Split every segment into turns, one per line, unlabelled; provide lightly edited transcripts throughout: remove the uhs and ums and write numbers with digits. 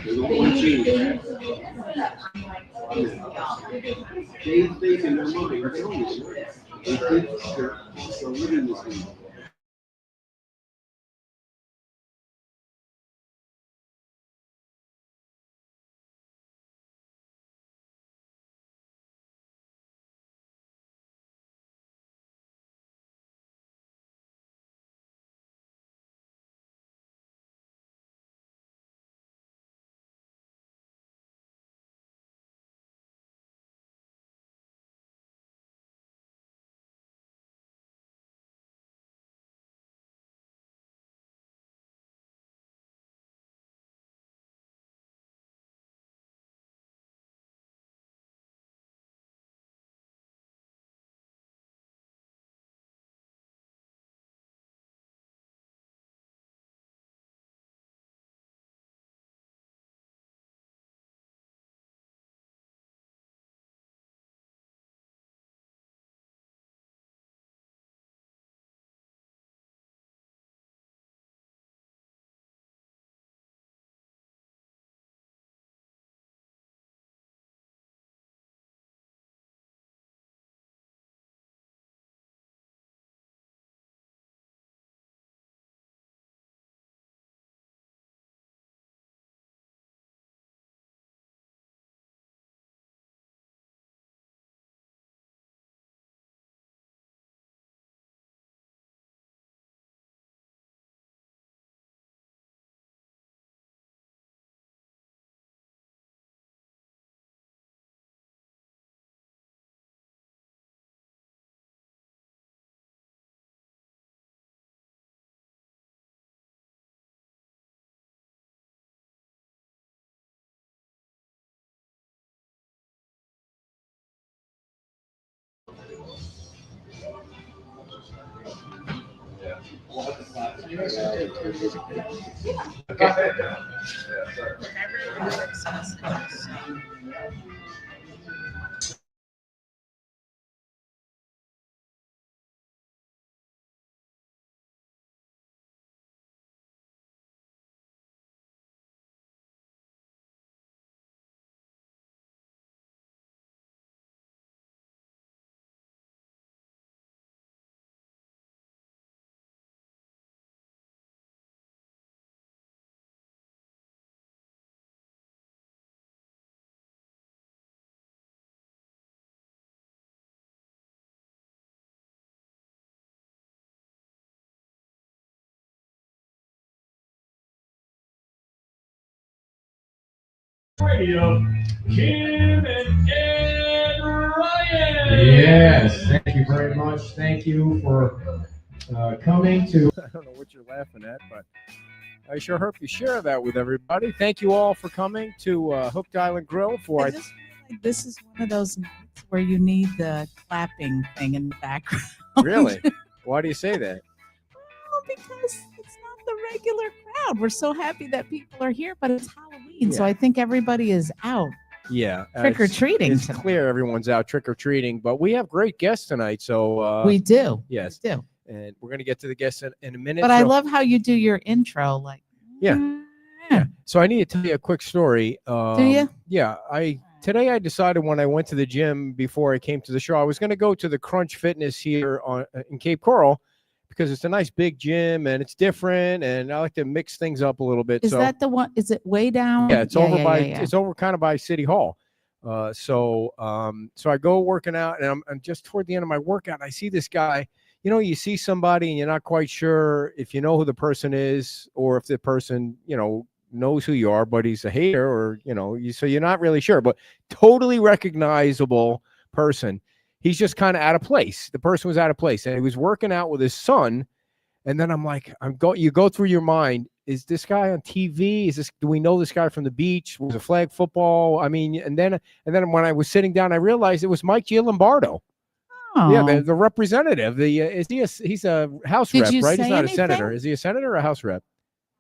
They don't want change. They think in their mind, they're always right. They think they're also living this way.
Radio, Kim and Ed Ryan.
Yes, thank you very much. Thank you for coming to.
I don't know what you're laughing at, but I sure hope you share that with everybody. Thank you all for coming to Hooked Island Grill for.
I just feel like this is one of those nights where you need the clapping thing in the background.
Really? Why do you say that?
Well, because it's not the regular crowd. We're so happy that people are here, but it's Halloween, so I think everybody is out.
Yeah,
trick or treating.
It's clear everyone's out trick or treating, but we have great guests tonight. So
we do.
Yes,
we do.
And we're going to get to the guests in a minute.
But I love how you do your intro, like.
Yeah. So I need to tell you a quick story.
Do you?
Yeah. Today I decided when I went to the gym before I came to the show, I was going to go to the Crunch Fitness here in Cape Coral because it's a nice big gym and it's different, and I like to mix things up a little bit.
Is that the one? Is it way down?
Yeah, it's over by. It's over kind of by City Hall. So I go working out, and I'm just toward the end of my workout. And I see this guy. You know, you see somebody and you're not quite sure if you know who the person is or if the person, knows who you are, but he's a hater or, so you're not really sure, but totally recognizable person. He's just kind of out of place. The person was out of place and he was working out with his son. And then I'm like, you go through your mind. Is this guy on TV? Do we know this guy from the beach? Was it flag football? I mean, and then when I was sitting down, I realized it was Mike Giambardo.
Oh.
Yeah, the representative. He's a House rep, right? He's not a senator. Is he a senator or a House rep?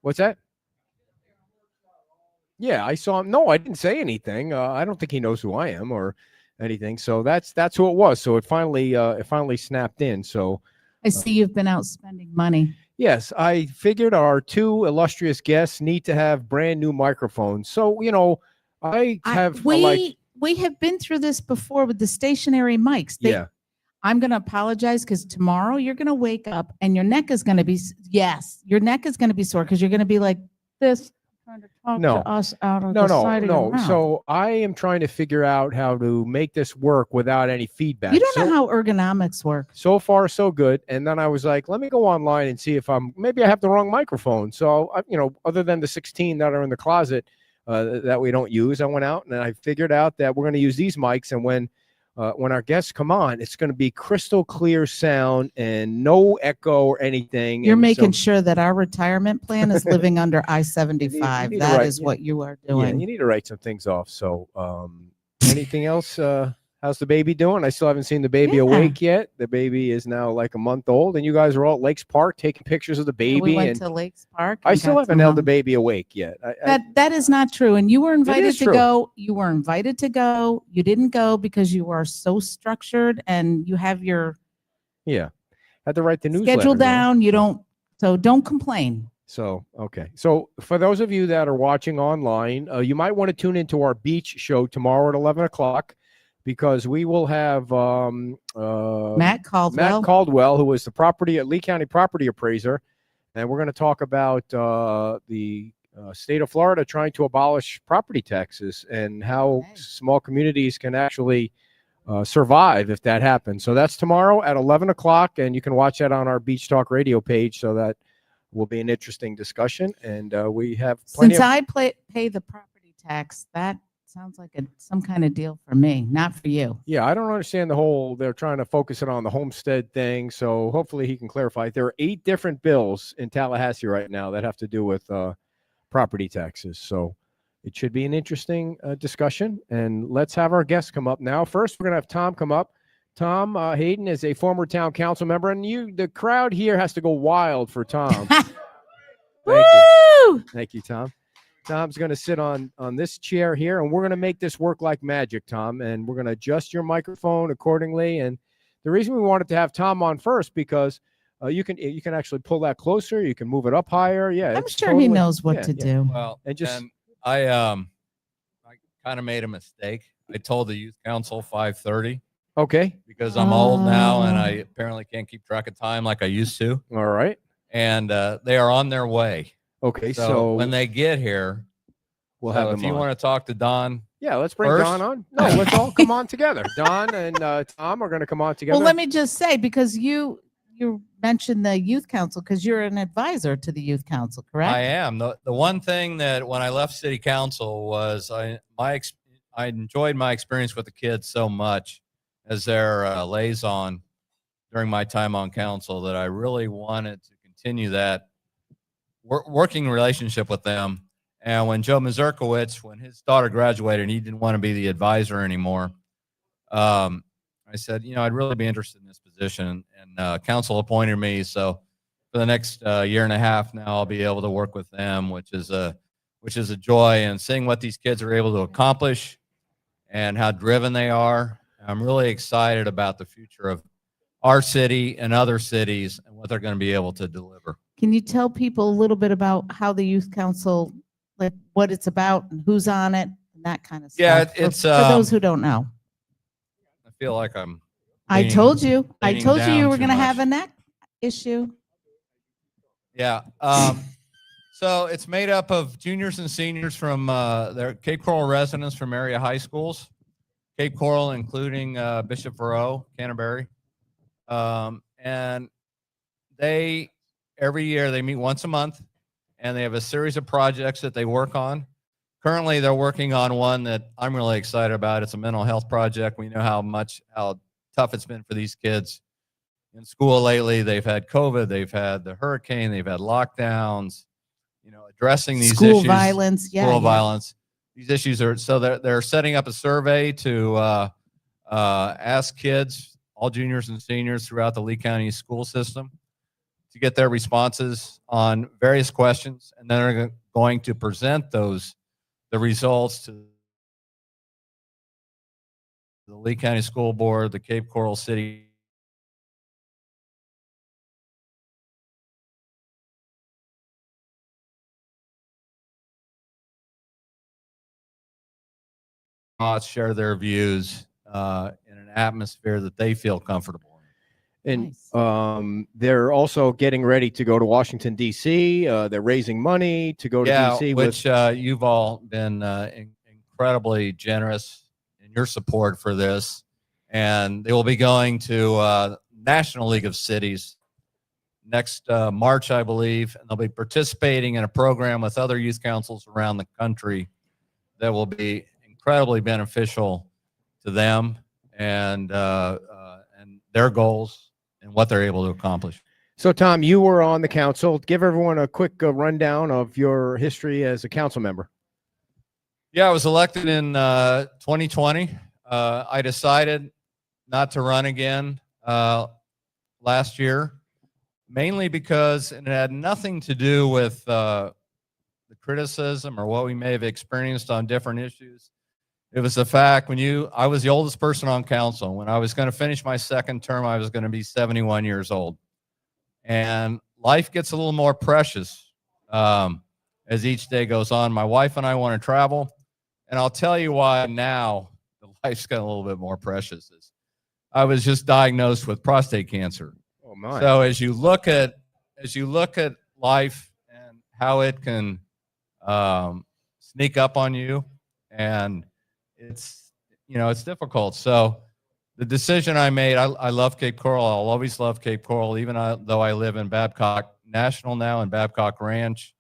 What's that? Yeah, I saw him. No, I didn't say anything. I don't think he knows who I am or anything. So that's who it was. So it finally snapped in. So
I see you've been out spending money.
Yes, I figured our two illustrious guests need to have brand new microphones. So, I have
We have been through this before with the stationary mics.
yeah.
I'm going to apologize because tomorrow you're going to wake up and your neck is going to be, yes, your neck is going to be sore because you're going to be like this, trying to talk
No.
to us out of
No,
the side of your
no.
mouth.
So I am trying to figure out how to make this work without any feedback.
You don't know how ergonomics work.
So far, so good. And then I was like, let me go online and see if maybe I have the wrong microphone. So, other than the 16 that are in the closet that we don't use, I went out and I figured out that we're going to use these mics. And when our guests come on, it's going to be crystal clear sound and no echo or anything.
You're making sure that our retirement plan is living under I-75. That is what you are doing.
Yeah, you need to write some things off. So, anything else? How's the baby doing? I still haven't seen the baby awake yet. The baby is now like a month old, and you guys are all at Lakes Park taking pictures of the baby.
We went to Lakes Park.
I still haven't held the baby awake yet.
That is not true. And you were invited to go. You were invited to go. You didn't go because you are so structured and you have your
had to write the newsletter
schedule down. You don't. So don't complain.
So, okay. So for those of you that are watching online, you might want to tune into our beach show tomorrow at 11 o'clock because we will have
Matt
Caldwell, who is the Lee County property appraiser. And we're going to talk about the state of Florida trying to abolish property taxes and how small communities can actually survive if that happens. So that's tomorrow at 11 o'clock. And you can watch that on our Beach Talk radio page. So that will be an interesting discussion, and we have plenty.
Since I pay the property tax, that sounds like some kind of deal for me, not for you.
Yeah, I don't understand they're trying to focus it on the homestead thing. So hopefully he can clarify. There are 8 different bills in Tallahassee right now that have to do with property taxes. So it should be an interesting discussion. And let's have our guests come up now. First, we're gonna have Tom come up. Tom Hayden is a former town council member, and the crowd here has to go wild for Tom. Thank you. Thank you, Tom. Tom's going to sit on this chair here, and we're going to make this work like magic, Tom, and we're going to adjust your microphone accordingly. And the reason we wanted to have Tom on first because you can actually pull that closer. You can move it up higher. Yeah,
I'm sure he knows what to do.
Well, and I kind of made a mistake. I told the youth council 5:30.
Okay.
Because I'm old now and I apparently can't keep track of time like I used to.
All right.
And they are on their way.
Okay.
So when they get here,
we'll have them
if you want to talk to Don.
Yeah, let's bring Don on. No, let's all come on together. Don and Tom are going to come on together.
Well, let me just say, because you mentioned the youth council because you're an advisor to the youth council, correct?
I am. The one thing that when I left city council was I enjoyed my experience with the kids so much as their liaison during my time on council that I really wanted to continue that working relationship with them. And when Joe Mazurkowitz, when his daughter graduated and he didn't want to be the advisor anymore, I said, I'd really be interested in this position. And council appointed me. So for the next year and a half now, I'll be able to work with them, which is a joy. And seeing what these kids are able to accomplish and how driven they are. I'm really excited about the future of our city and other cities and what they're going to be able to deliver.
Can you tell people a little bit about how the youth council, like what it's about and who's on it and that kind of stuff?
Yeah, it's
for those who don't know.
I feel like
I told you you were going to have a neck issue.
Yeah. So it's made up of juniors and seniors from their Cape Coral residents from area high schools. Cape Coral, including Bishop Verot, Canterbury. And every year they meet once a month and they have a series of projects that they work on. Currently, they're working on one that I'm really excited about. It's a mental health project. We know how tough it's been for these kids in school lately. They've had COVID, they've had the hurricane, they've had lockdowns, addressing these
school
issues.
Violence.
School violence. These issues are, so they're setting up a survey to ask kids, all juniors and seniors throughout the Lee County school system, to get their responses on various questions, and then they're going to present the results to the Lee County School Board, the Cape Coral City thoughts, share their views in an atmosphere that they feel comfortable in.
And
Nice.
they're also getting ready to go to Washington, D.C. They're raising money to go to D.C.
Which you've all been incredibly generous in your support for this. And they will be going to National League of Cities next March, I believe. And they'll be participating in a program with other youth councils around the country that will be incredibly beneficial to them and their goals and what they're able to accomplish.
So, Tom, you were on the council. Give everyone a quick rundown of your history as a council member.
Yeah, I was elected in 2020. I decided not to run again last year, mainly because it had nothing to do with the criticism or what we may have experienced on different issues. It was the fact I was the oldest person on council. When I was going to finish my second term, I was going to be 71 years old. And life gets a little more precious as each day goes on. My wife and I want to travel. And I'll tell you why now the life's got a little bit more precious. I was just diagnosed with prostate cancer.
Oh, my.
So as you look at life and how it can sneak up on you, and it's difficult. So the decision I made, I love Cape Coral. I'll always love Cape Coral, even though I live in Babcock National now and Babcock Ranch.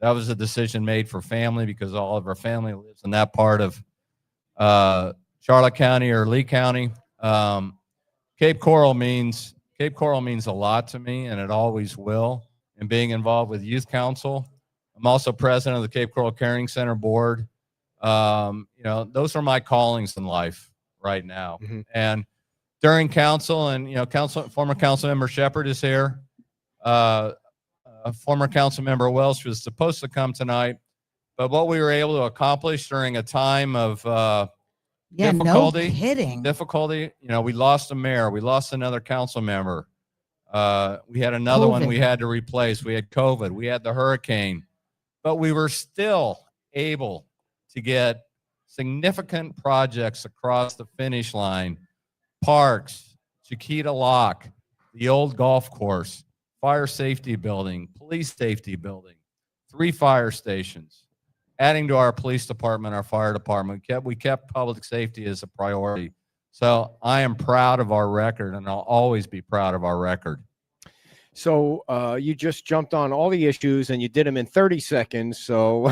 That was a decision made for family because all of our family lives in that part of Charlotte County or Lee County. Cape Coral means a lot to me, and it always will. And being involved with Youth Council, I'm also president of the Cape Coral Caring Center Board. Those are my callings in life right now.
Mm-hmm.
And during council, and former council member Shepard is here. Former council member Welsh was supposed to come tonight, but what we were able to accomplish during a time of difficulty,
no kidding.
we lost a mayor, we lost another council member. We had another one we had to replace. We had COVID, we had the hurricane, but we were still able to get significant projects across the finish line. Parks, Chiquita Lock, the old golf course, fire safety building, police safety building, 3 fire stations, adding to our police department, our fire department. We kept public safety as a priority. So I am proud of our record, and I'll always be proud of our record.
So you just jumped on all the issues and you did them in 30 seconds. So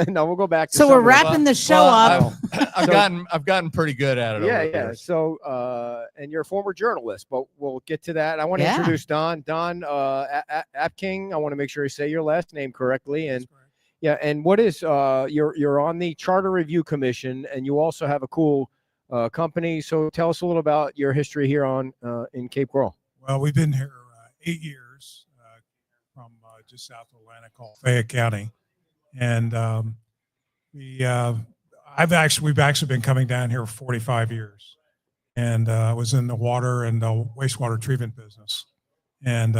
now we'll go back to
So we're wrapping the show up.
I've gotten pretty good at it.
Yeah. So and you're a former journalist, but we'll get to that. I want to introduce Don Apking. I want to make sure I say your last name correctly. And yeah, and what is you're on the Charter Review Commission, and you also have a cool company. So tell us a little about your history here in Cape Coral.
Well, we've been here 8 years from just south of Atlanta, called Fayette County, and we've actually been coming down here for 45 years, and I was in the water and the wastewater treatment business, and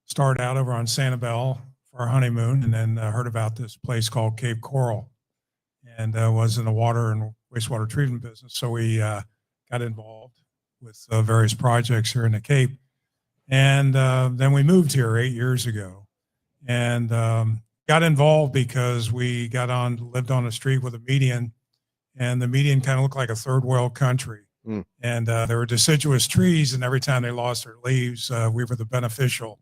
started out over on Sanibel for our honeymoon, and then heard about this place called Cape Coral, and was in the water and wastewater treatment business. So we got involved with various projects here in the Cape. And then we moved here 8 years ago, and got involved because we lived on a street with a median, and the median kind of looked like a third world country. And there were deciduous trees, and every time they lost their leaves, we were the beneficial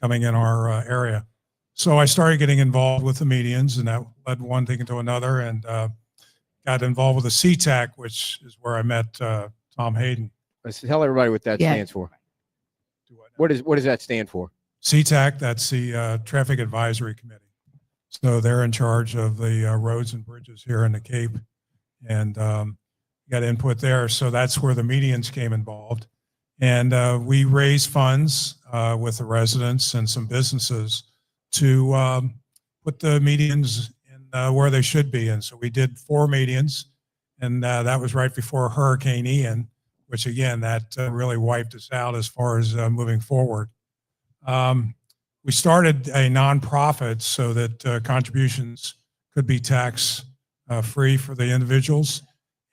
coming in our area. So I started getting involved with the medians, and that led one thing to another, and got involved with the CTAC, which is where I met Tom Hayden.
Let's tell everybody what that stands for. What does that stand for?
CTAC, that's the Traffic Advisory Committee. So they're in charge of the roads and bridges here in the Cape, and got input there. So that's where the medians came involved. And we raised funds with the residents and some businesses to put the medians in where they should be. And so we did 4 medians, and that was right before Hurricane Ian, which again, that really wiped us out as far as moving forward. We started a nonprofit so that contributions could be tax free for the individuals.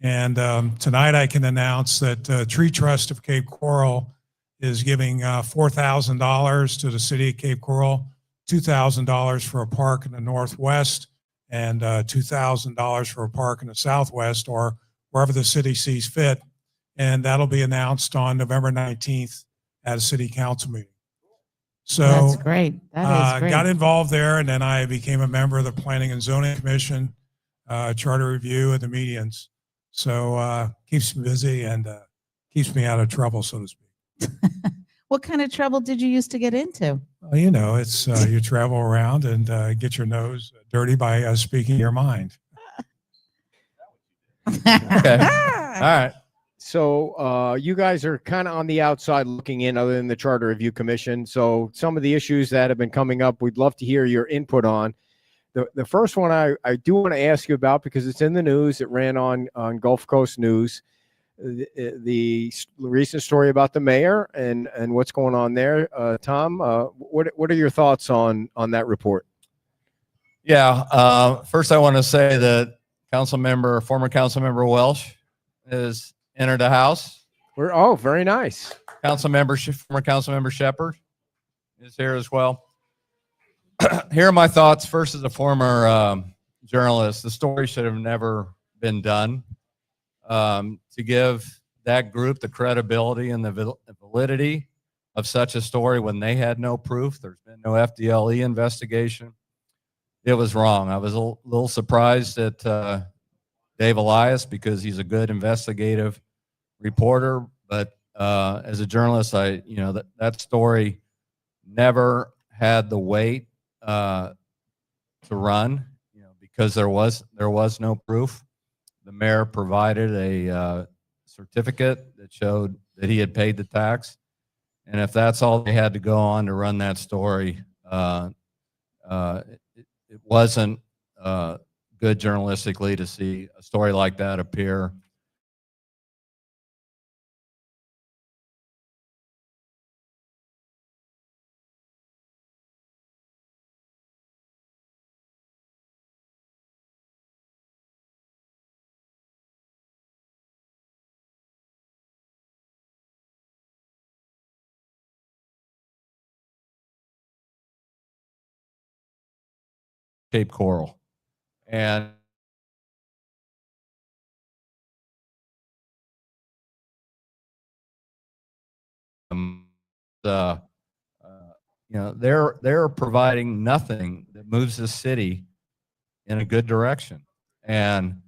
And tonight I can announce that Tree Trust of Cape Coral is giving $4,000 to the city of Cape Coral, $2,000 for a park in the Northwest, and $2,000 for a park in the Southwest, or wherever the city sees fit. And that'll be announced on November 19th at a city council meeting. So
That's great. That is great.
got involved there, and then I became a member of the Planning and Zoning Commission, Charter Review, and the medians. So keeps me busy and keeps me out of trouble, so to speak.
What kind of trouble did you used to get into?
Well, you know, it's you travel around and get your nose dirty by speaking your mind.
Okay. All right.
So you guys are kind of on the outside looking in, other than the Charter Review Commission. So some of the issues that have been coming up, we'd love to hear your input on. The first one I do want to ask you about, because it's in the news. It ran on Gulf Coast News. The recent story about the mayor and what's going on there. Tom, what are your thoughts on that report?
Yeah. First, I want to say that former council member Welsh has entered the house.
Very nice.
Former council member Shepherd is here as well. Here are my thoughts. First, as a former journalist, the story should have never been done. To give that group the credibility and the validity of such a story when they had no proof, there's been no FDLE investigation. It was wrong. I was a little surprised at Dave Elias, because he's a good investigative reporter, but as a journalist, that story never had the weight to run, because there was no proof. The mayor provided a certificate that showed that he had paid the tax, and if that's all they had to go on to run that story, it wasn't good journalistically to see a story like that appear. Cape Coral. And they're providing nothing that moves the city in a good direction. And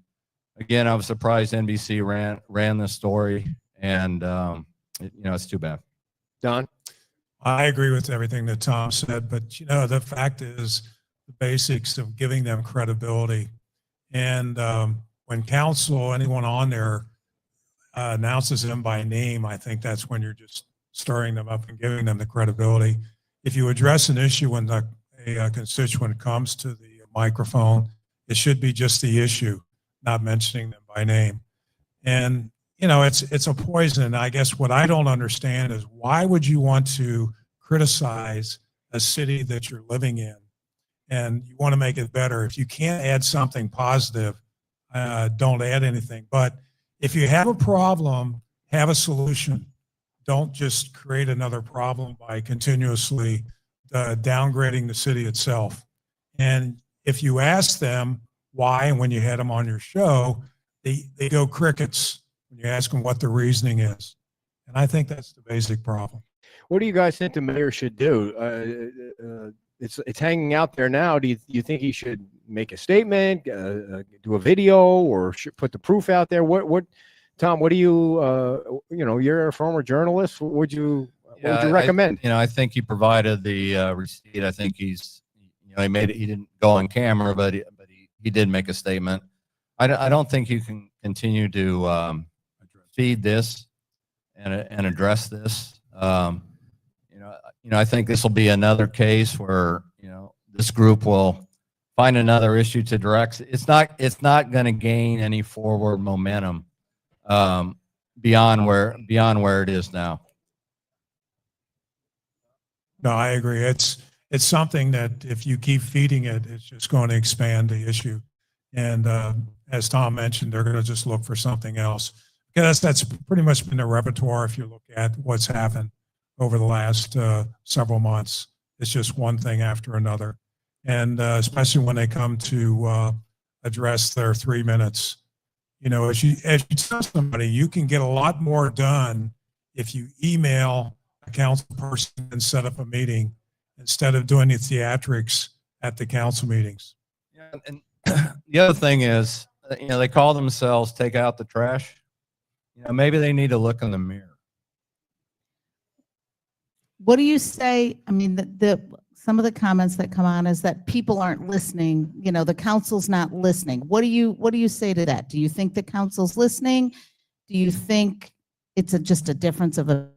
again, I was surprised NBC ran this story, and it's too bad.
Don?
I agree with everything that Tom said, but the fact is the basics of giving them credibility. And when council, anyone on there announces them by name, I think that's when you're just stirring them up and giving them the credibility. If you address an issue when a constituent comes to the microphone, it should be just the issue, not mentioning them by name. And it's a poison. I guess what I don't understand is, why would you want to criticize a city that you're living in and you want to make it better? If you can't add something positive, don't add anything. But if you have a problem, have a solution. Don't just create another problem by continuously downgrading the city itself. And if you ask them why, and when you had them on your show, they go crickets when you ask them what the reasoning is. And I think that's the basic problem.
What do you guys think the mayor should do? It's hanging out there now. Do you think he should make a statement, do a video, or should put the proof out there? What, Tom? What do you? You're a former journalist. What would you recommend?
I think he provided the receipt. I think he's, he made it. He didn't go on camera, but he did make a statement. I don't think you can continue to feed this and address this. I think this will be another case where this group will find another issue to direct. It's not going to gain any forward momentum beyond where it is now.
No, I agree. It's something that if you keep feeding it, it's just going to expand the issue. And as Tom mentioned, they're going to just look for something else. Because that's pretty much been their repertoire if you look at what's happened over the last several months. It's just one thing after another. And especially when they come to address their 3 minutes. You know, as you tell somebody, you can get a lot more done if you email a council person and set up a meeting instead of doing the theatrics at the council meetings.
Yeah, and the other thing is, you know, they call themselves take out the trash. You know, maybe they need to look in the mirror.
What do you say? I mean, some of the comments that come on is that people aren't listening. You know, the council's not listening. What do you say to that? Do you think the council's listening? Do you think it's just a difference of a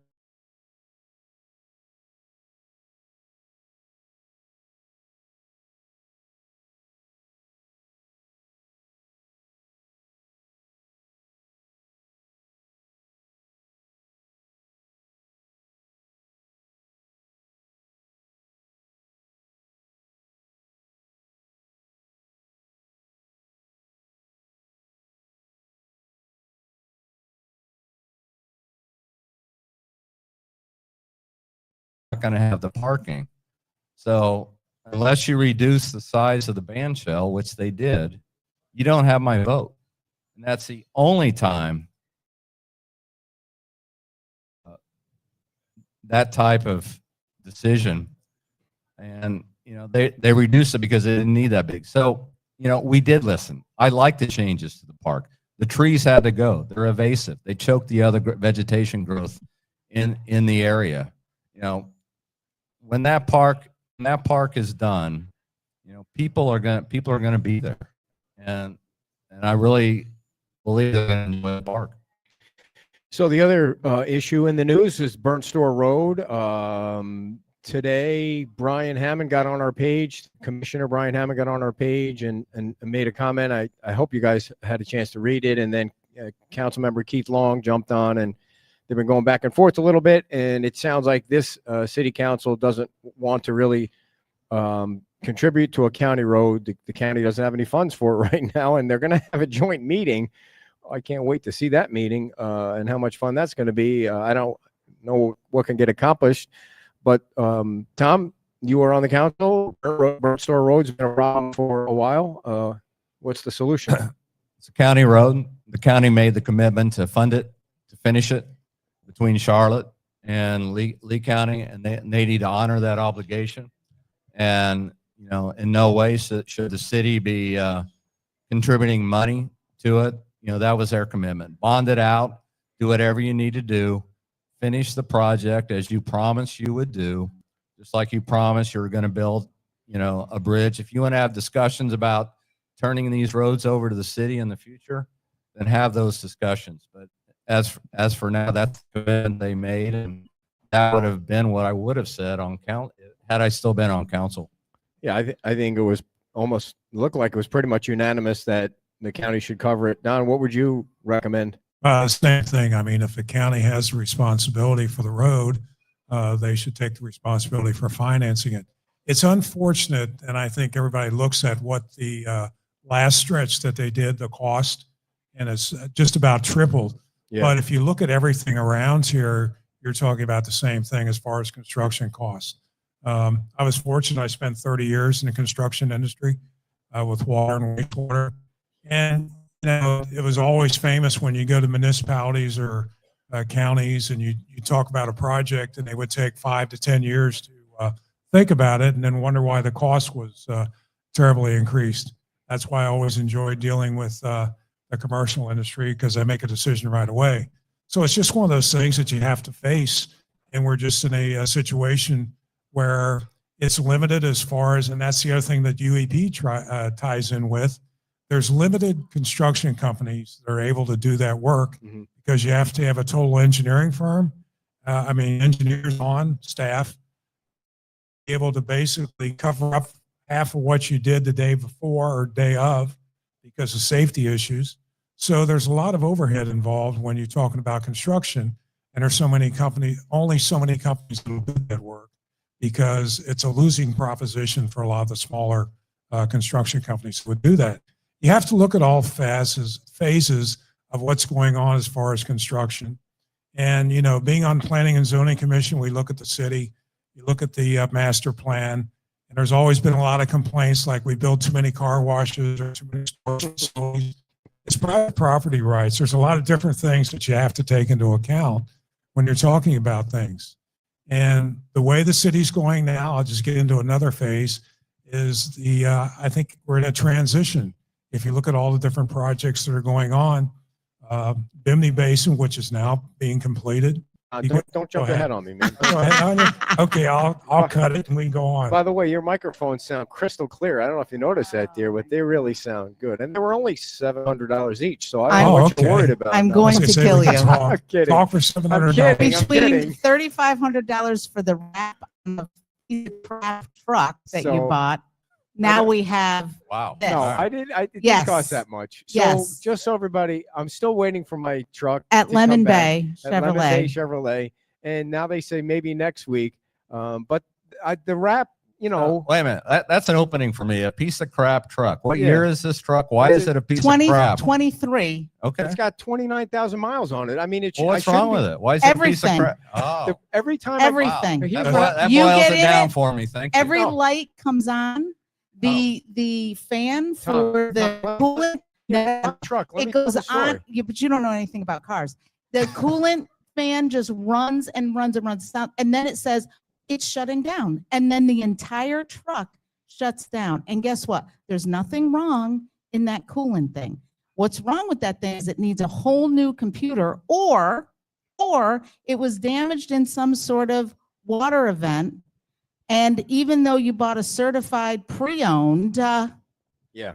Not going to have the parking. So unless you reduce the size of the band shell, which they did, you don't have my vote. And that's the only time that type of decision. And, you know, they reduced it because they didn't need that big. So, you know, we did listen. I like the changes to the park. The trees had to go. They're invasive. They choke the other vegetation growth in the area. You know, when that park is done, you know, people are gonna be there, and I really believe they're gonna enjoy the park.
So the other issue in the news is Burnt Store Road. Today, Brian Hammond got on our page. Commissioner Brian Hammond got on our page and made a comment. I hope you guys had a chance to read it. And then Councilmember Keith Long jumped on, and they've been going back and forth a little bit. And it sounds like this city council doesn't want to really contribute to a county road. The county doesn't have any funds for it right now, and they're going to have a joint meeting. I can't wait to see that meeting and how much fun that's going to be. I don't know what can get accomplished. But Tom, you were on the council. Burnt Store Road's been around for a while. What's the solution?
It's a county road. The county made the commitment to fund it, to finish it between Charlotte and Lee County, and they need to honor that obligation. And, you know, in no way should the city be contributing money to it. You know, that was their commitment. Bond it out, do whatever you need to do. Finish the project as you promised you would do, just like you promised you were going to build, you know, a bridge. If you want to have discussions about turning these roads over to the city in the future, then have those discussions. But as for now, that's the commitment they made, and that would have been what I would have said on count had I still been on council.
Yeah, I think it was almost looked like it was pretty much unanimous that the county should cover it. Don, what would you recommend?
Same thing. I mean, if the county has the responsibility for the road, they should take the responsibility for financing it. It's unfortunate, and I think everybody looks at what the last stretch that they did, the cost, and it's just about tripled. Yeah. But if you look at everything around here, you're talking about the same thing as far as construction costs. I was fortunate. I spent 30 years in the construction industry with water and wastewater. And you know, it was always famous when you go to municipalities or counties and you talk about a project, and they would take 5 to 10 years to think about it and then wonder why the cost was terribly increased. That's why I always enjoyed dealing with the commercial industry, because they make a decision right away. So it's just one of those things that you have to face. And we're just in a situation where it's limited as far as, and that's the other thing that UEP ties in with. There's limited construction companies that are able to do that work because you have to have a total engineering firm. I mean, engineers on staff, be able to basically cover up half of what you did the day before or day of because of safety issues. So there's a lot of overhead involved when you're talking about construction, and there's so many companies, only so many companies that will do that work because it's a losing proposition for a lot of the smaller construction companies who would do that. you have to look at all phases of what's going on as far as construction. And, you know, being on Planning and Zoning Commission, we look at the city, you look at the master plan, and there's always been a lot of complaints like we build too many car washes or too many storage facilities. It's private property rights. There's a lot of different things that you have to take into account when you're talking about things. And the way the city's going now, I'll just get into another phase, is I think we're in a transition. If you look at all the different projects that are going on, Bimini Basin, which is now being completed.
Don't jump ahead on me, man.
Go ahead. Okay, I'll cut it and we can go on.
By the way, your microphones sound crystal clear. I don't know if you noticed that, dear, but they really sound good. And they were only $700 each, so I don't know what you're worried about.
I'm
now.
going to kill you.
I'm kidding.
Talk for $700.
Between $3,500 for the wrap on the craft truck that you
So-
bought, now we have
Wow.
this.
No, I didn't. It didn't
Yes.
cost that much. So
Yes.
just so everybody, I'm still waiting for my truck
At
to
Lemon
come back.
Bay
At Lemon Bay
Chevrolet.
Chevrolet, and now they say maybe next week. But the wrap, you know,
Wait a minute. That's an opening for me. A piece of crap truck. What
Yeah.
year is this truck? Why is it a piece of crap?
2023.
Okay.
it's got 29,000 miles on it. I mean,
Well, what's wrong with it? Why is it a piece of
Everything.
crap? Oh,
Every time
Everything.
Here's
that,
what-
that
You
boils
get
it
in
down
it,
for me. Thank you.
Every
No.
light comes on. The fan for the coolant,
truck. Let
it
me tell
goes
the story.
on. But you don't know anything about cars. The coolant fan just runs and runs and runs down, and then it says it's shutting down, and then the entire truck shuts down. And guess what? There's nothing wrong in that coolant thing. What's wrong with that thing is it needs a whole new computer, or it was damaged in some sort of water event. And even though you bought a certified pre-owned,
Yeah.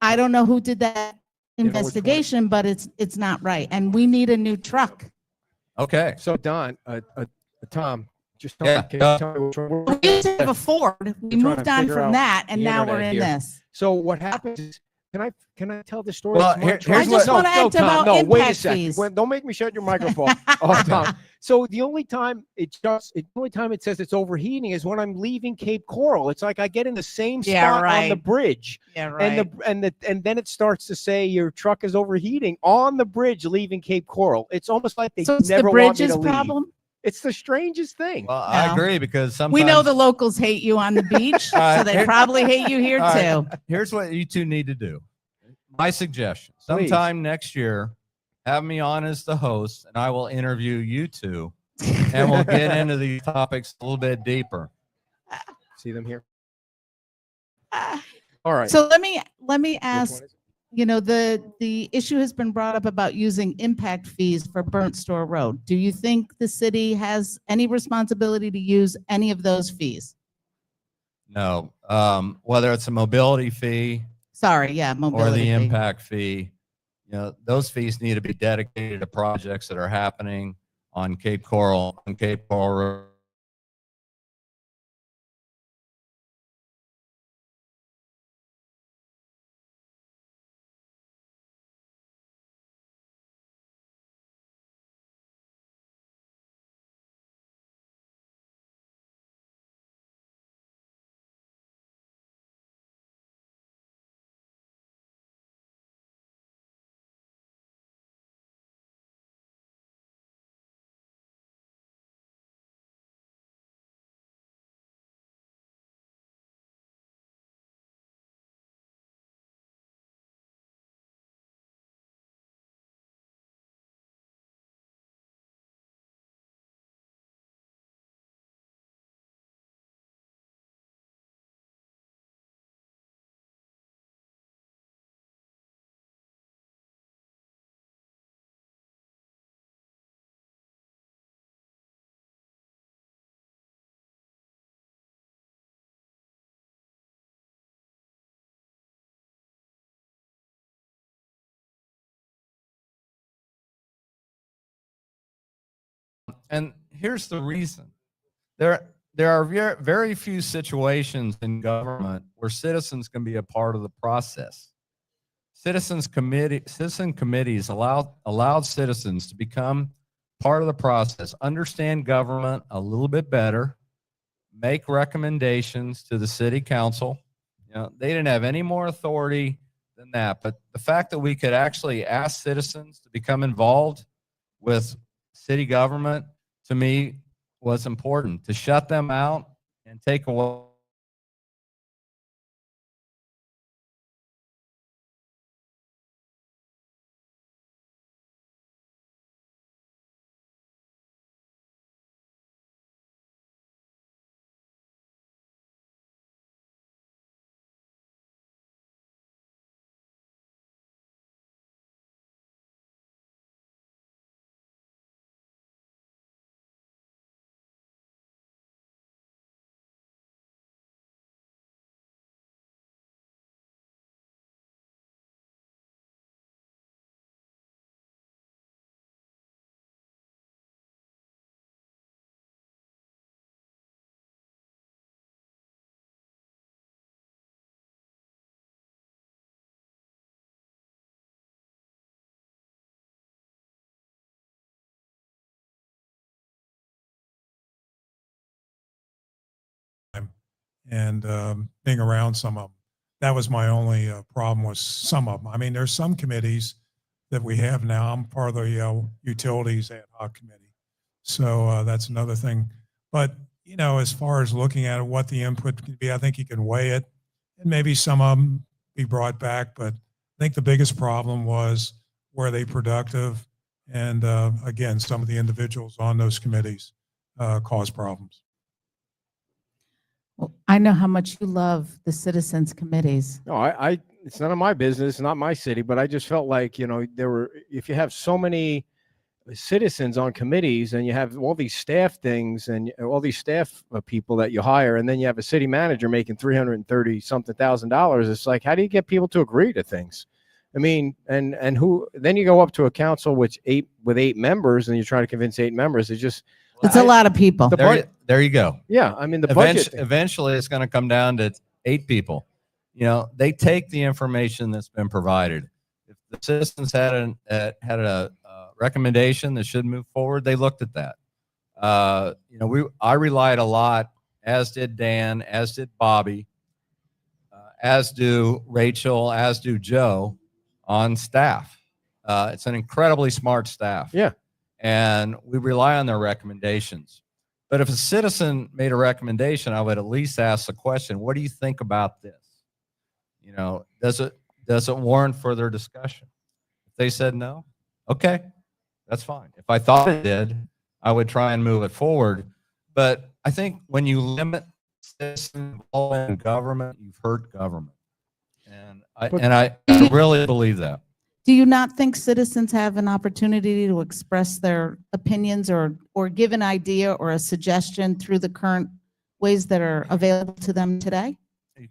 I don't know who did that
You know which one?
investigation, but it's not right. And we need a new truck.
Okay.
So Don, Tom, just tell
Yeah,
me, can you tell me which one
We used to have a Ford. We
We're trying to
moved on
figure
from
out
that, and
the
now we're
internet
in
here.
this.
So what happens is, can I tell the story?
Well,
It's my
here's
truck.
I just
what-
want to add
Tom,
about
no, wait a
impact
second.
fees.
Don't make me shut your microphone. Oh, Tom. So the only time it says it's overheating is when I'm leaving Cape Coral. It's like I get in the same
Yeah,
spot on the
right.
bridge,
Yeah,
and then it starts to say your truck is overheating on the bridge leaving Cape Coral. It's almost like they
So it's
never
the
want me
bridge's
to leave.
problem.
It's the strangest thing.
Well, I
No.
agree because sometimes
We know the locals hate you on the beach,
All right,
so they
here-
probably hate you here
All right.
too.
Here's what you two need to do. My suggestion:
Please.
sometime next year, have me on as the host, and I will interview you two, and we'll get into these topics a little bit deeper.
See them here. All right.
So let me
Which
ask,
one is it?
you know, the issue has been brought up about using impact fees for Burnt Store Road. Do you think the city has any responsibility to use any of those fees?
No, whether it's a mobility fee
Sorry, yeah,
or
mobility
the
fee.
impact fee, those fees need to be dedicated to projects that are happening on Cape Coral Road. And here's the reason. There are very few situations in government where citizens can be a part of the process. Citizen committees allowed citizens to become part of the process, understand government a little bit better, make recommendations to the city council. They didn't have any more authority than that. But the fact that we could actually ask citizens to become involved with city government, to me, was important. To shut them out and take away
and being around some of them. That was my only problem with some of them. I mean, there's some committees that we have now. I'm part of the utilities ad hoc committee. So that's another thing. But, you know, as far as looking at what the input can be, I think you can weigh it and maybe some of them be brought back. But I think the biggest problem was, were they productive? And again, some of the individuals on those committees cause problems.
Well, I know how much you love the citizens committees.
No, it's none of my business, not my city, but I just felt like, you know, if you have so many citizens on committees and you have all these staff things and all these staff people that you hire, and then you have a city manager making $330 something thousand, it's like, how do you get people to agree to things? I mean, and then you go up to a council with eight members and you're trying to convince 8 members.
It's a lot of people.
there you go.
Yeah, I mean, the budget.
Eventually, it's going to come down to 8 people. You know, they take the information that's been provided. If the citizens had a recommendation that should move forward, they looked at that. You know, I relied a lot, as did Dan, as did Bobby, as do Rachel, as do Joe, on staff. It's an incredibly smart staff.
Yeah.
And we rely on their recommendations. But if a citizen made a recommendation, I would at least ask the question, what do you think about this? You know, does it warrant further discussion? If they said no, okay, that's fine. If I thought it did, I would try and move it forward. But I think when you limit citizen involvement in government, you've hurt government. And I really believe that.
Do you not think citizens have an opportunity to express their opinions or give an idea or a suggestion through the current ways that are available to them today?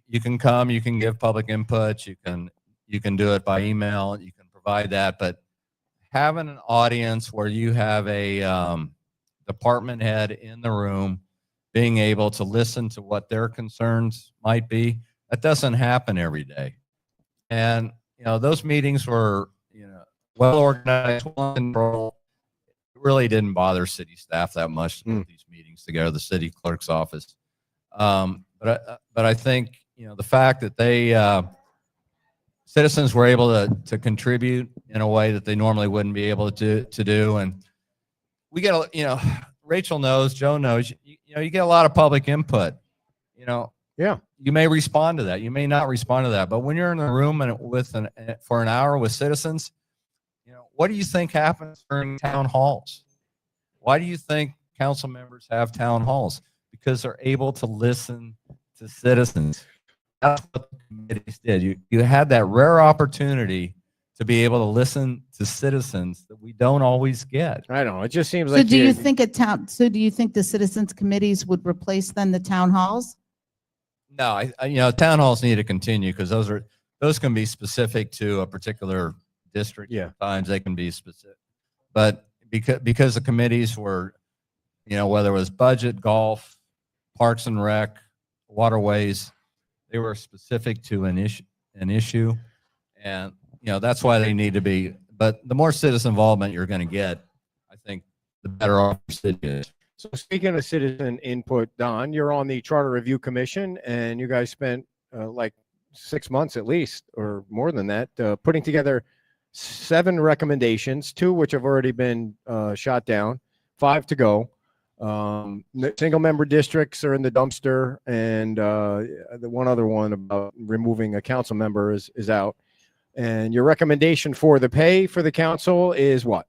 You can come, you can give public input, you can do it by email, you can provide that, but having an audience where you have a department head in the room being able to listen to what their concerns might be, that doesn't happen every day. And you know, those meetings were, you know, well organized, well controlled. It really didn't bother city staff that much to put these meetings together, the city clerk's office. But I think, you know, the fact that citizens were able to contribute in a way that they normally wouldn't be able to do, and we get, you know, Rachel knows, Joe knows, you know, you get a lot of public input. You know,
Yeah.
You may respond to that. You may not respond to that. But when you're in a room and for an hour with citizens, you know, what do you think happens during town halls? Why do you think council members have town halls? Because they're able to listen to citizens. That's what the committees did. You had that rare opportunity to be able to listen to citizens that we don't always get.
I don't know. It just seems
So
like.
do you think the citizens committees would replace then the town halls?
No, you know, town halls need to continue because those can be specific to a particular district.
Yeah.
Sometimes they can be specific, but because the committees were, you know, whether it was budget, golf, parks and rec, waterways, they were specific to an issue, and you know that's why they need to be. But the more citizen involvement you're going to get, I think, the better off your city is.
So speaking of citizen input, Don, you're on the Charter Review Commission, and you guys spent like 6 months at least, or more than that, putting together 7 recommendations, 2 which have already been shot down, 5 to go. Single member districts are in the dumpster, and the one other one about removing a council member is out. And your recommendation for the pay for the council is what?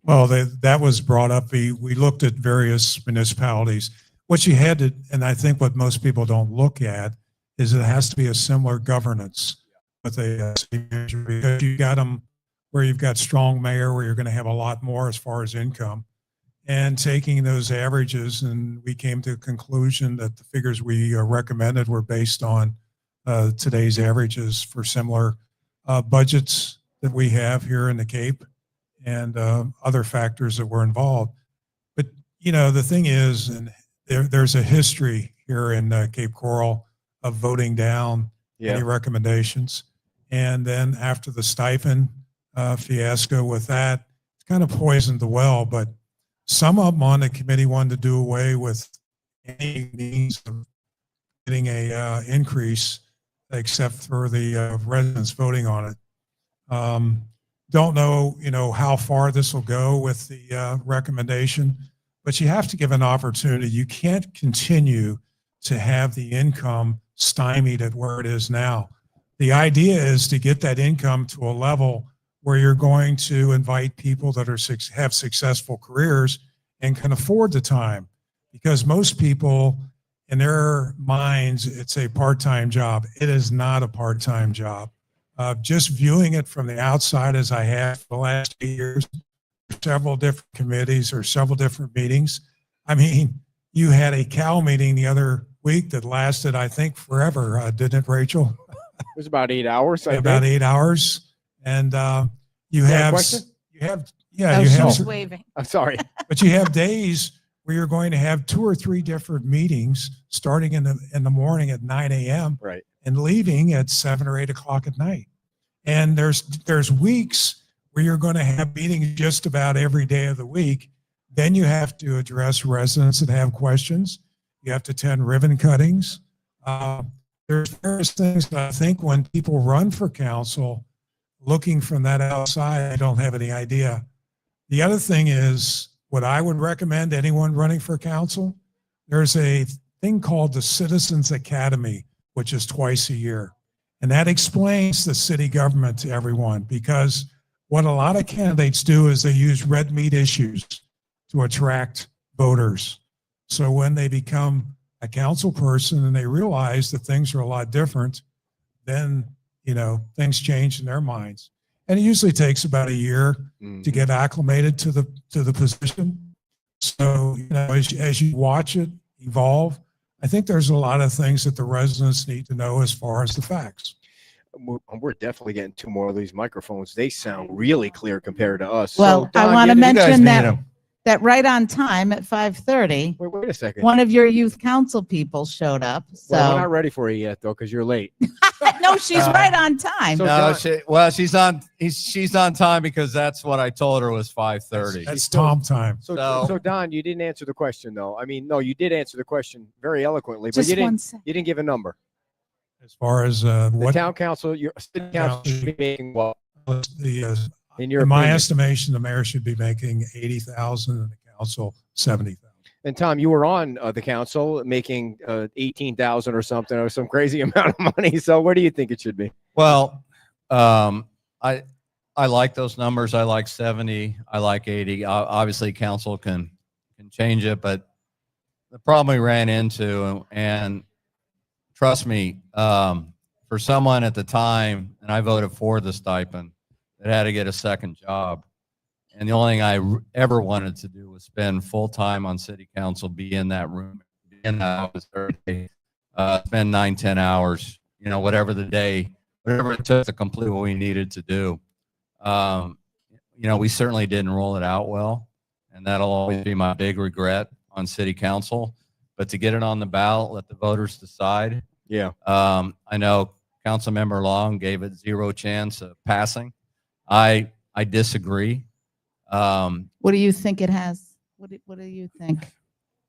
Well, that was brought up. We looked at various municipalities. What you had to, and I think what most people don't look at, is it has to be a similar governance with a city manager, because you got them where you've got strong mayor, where you're going to have a lot more as far as income, and taking those averages. And we came to a conclusion that the figures we recommended were based on today's averages for similar budgets that we have here in the Cape, and other factors that were involved. But, you know, the thing is, and there's a history here in Cape Coral of voting down any recommendations. And then after the stipend fiasco with that, it's kind of poisoned the well. But some of them on the committee wanted to do away with any means of getting a increase except for the residents voting on it. Don't know, you know, how far this will go with the recommendation, but you have to give an opportunity. You can't continue to have the income stymied at where it is now. The idea is to get that income to a level where you're going to invite people that have successful careers and can afford the time, because most people in their minds, it's a part-time job. It is not a part-time job. Just viewing it from the outside, as I have for the last 8 years, several different committees or several different meetings. I mean, you had a cow meeting the other week that lasted, I think, forever, didn't it, Rachel?
It was about 8 hours.
About 8 hours. And you have,
Oh,
you
she
have,
was waving.
I'm sorry.
but you have days where you're going to have 2 or 3 different meetings starting in the morning at 9 a.m.
Right.
and leaving at 7 or 8 o'clock at night. And there's weeks where you're going to have meetings just about every day of the week. Then you have to address residents that have questions. You have to attend ribbon cuttings. There's various things that I think when people run for council, looking from that outside, I don't have any idea. The other thing is, what I would recommend anyone running for council, there's a thing called the Citizens Academy, which is twice a year. And that explains the city government to everyone, because what a lot of candidates do is they use red meat issues to attract voters. So when they become a council person and they realize that things are a lot different, then, you know, things change in their minds. And it usually takes about a year to get acclimated to the position. So, you know, as you watch it evolve, I think there's a lot of things that the residents need to know as far as the facts.
We're definitely getting 2 more of these microphones. They sound really clear compared to us.
Well, I
Don,
want to
you
mention
need
that right on time at 5:30,
wait a second.
one of your youth council people showed up. So
Well, we're not ready for you yet, though, because you're late.
no, she's right on time.
So
No,
Don-
she's on time because that's what I told her was 5:30.
That's Tom time.
So Don, you didn't answer the question, though. I mean, no, you did answer the question very eloquently, but
Just
you
one
didn't.
second.
You didn't give a number.
As far as
The
what
town council, your city council should be making what? In your
in my
opinion?
estimation, the mayor should be making 80,000 and the council 70,000.
And Tom, you were on the council making 18,000 or something, or some crazy amount of money. So where do you think it should be?
Well, I like those numbers. I like 70. I like 80. Obviously, council can change it, but the problem we ran into, and trust me, for someone at the time, and I voted for the stipend, that had to get a second job. And the only thing I ever wanted to do was spend full time on city council, be in that room, be in the office every day, spend 9-10 hours, you know, whatever it took to complete what we needed to do. You know, we certainly didn't roll it out well, and that'll always be my big regret on city council. But to get it on the ballot, let the voters decide.
Yeah.
I know Councilmember Long gave it 0 chance of passing. I disagree.
What do you think it has? What do you think?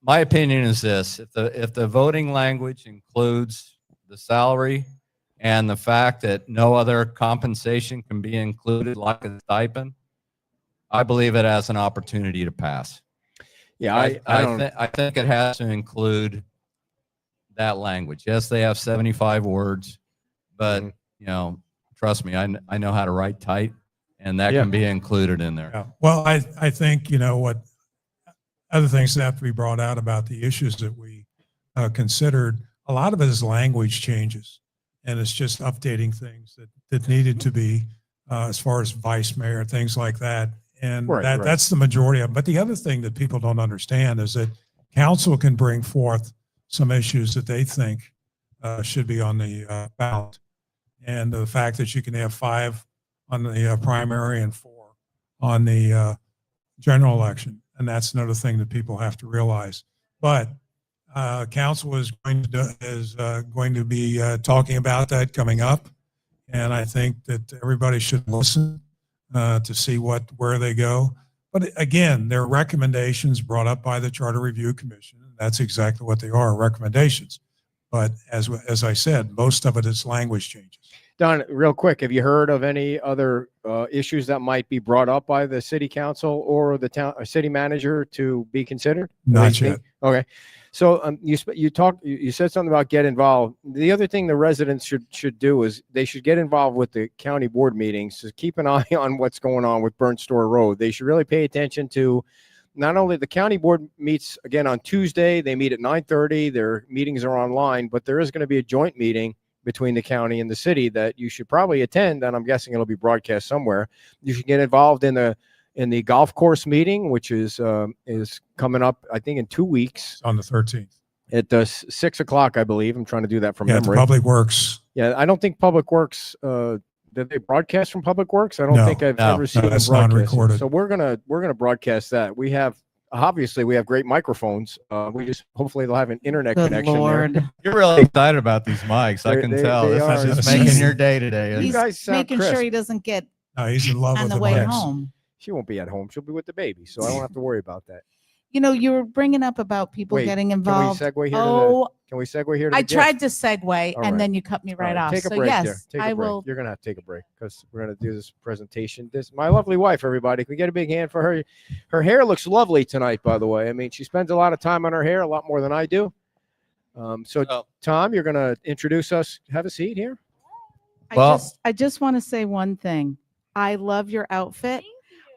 My opinion is this: if the voting language includes the salary, and the fact that no other compensation can be included like a stipend, I believe it has an opportunity to pass.
Yeah,
I think it has to include that language. Yes, they have 75 words, but you know, trust me, I know how to write tight, and that can be included in there.
Yeah. Well, I think, you know, what other things that have to be brought out about the issues that we considered, a lot of it is language changes, and it's just updating things that needed to be as far as vice mayor, things like that. And that's the majority of it. But the other thing that people don't understand is that council can bring forth some issues that they think should be on the ballot. And the fact that you can have 5 on the primary and 4 on the general election. And that's another thing that people have to realize. But council is going to be talking about that coming up. And I think that everybody should listen to see where they go. But again, they're recommendations brought up by the Charter Review Commission. That's exactly what they are, recommendations. But as I said, most of it is language changes.
Don, real quick, have you heard of any other issues that might be brought up by the city council or the town or city manager to be considered?
Not yet.
Okay. So you said something about get involved. The other thing the residents should do is they should get involved with the county board meetings to keep an eye on what's going on with Burnt Store Road. They should really pay attention to not only the county board meets again on Tuesday. They meet at 9:30. Their meetings are online, but there is going to be a joint meeting between the county and the city that you should probably attend, and I'm guessing it'll be broadcast somewhere. You should get involved in the golf course meeting, which is coming up, I think, in 2 weeks.
On the 13th.
At 6 o'clock, I believe. I'm trying to do that from
Yeah,
memory.
Public Works.
Yeah, I don't think Public Works. Did they broadcast from Public Works? I don't think I've ever seen them
that's
broadcast.
non-recorded.
So we're gonna broadcast that. We have great microphones. We just hopefully they'll have an internet
Good
connection
Lord.
there.
You're really excited about these mics. I can tell.
they
This
are.
is just
He's-
making your day today.
You
He's
guys sound
making
crisp.
sure he doesn't get
No, he's in love
on
with
the
the
way
mics.
home.
She won't be at home. She'll be with the baby, so I don't have to worry about that.
You know, you were bringing up about people
Wait,
getting
Can we
involved.
segue here?
Oh,
Can we segue here? To
I
the
tried to segue
All right.
and then you cut me
All
right off.
Take a
So
break
yes,
there. Take a
I
break.
will.
You're gonna have to take a break because we're gonna do this presentation. My lovely wife, everybody. Can we get a big hand for her? Her hair looks lovely tonight, by the way. I mean, she spends a lot of time on her hair, a lot more than I do. So Tom, you're gonna introduce us. Have a seat here.
I just want to say one thing. I love your outfit.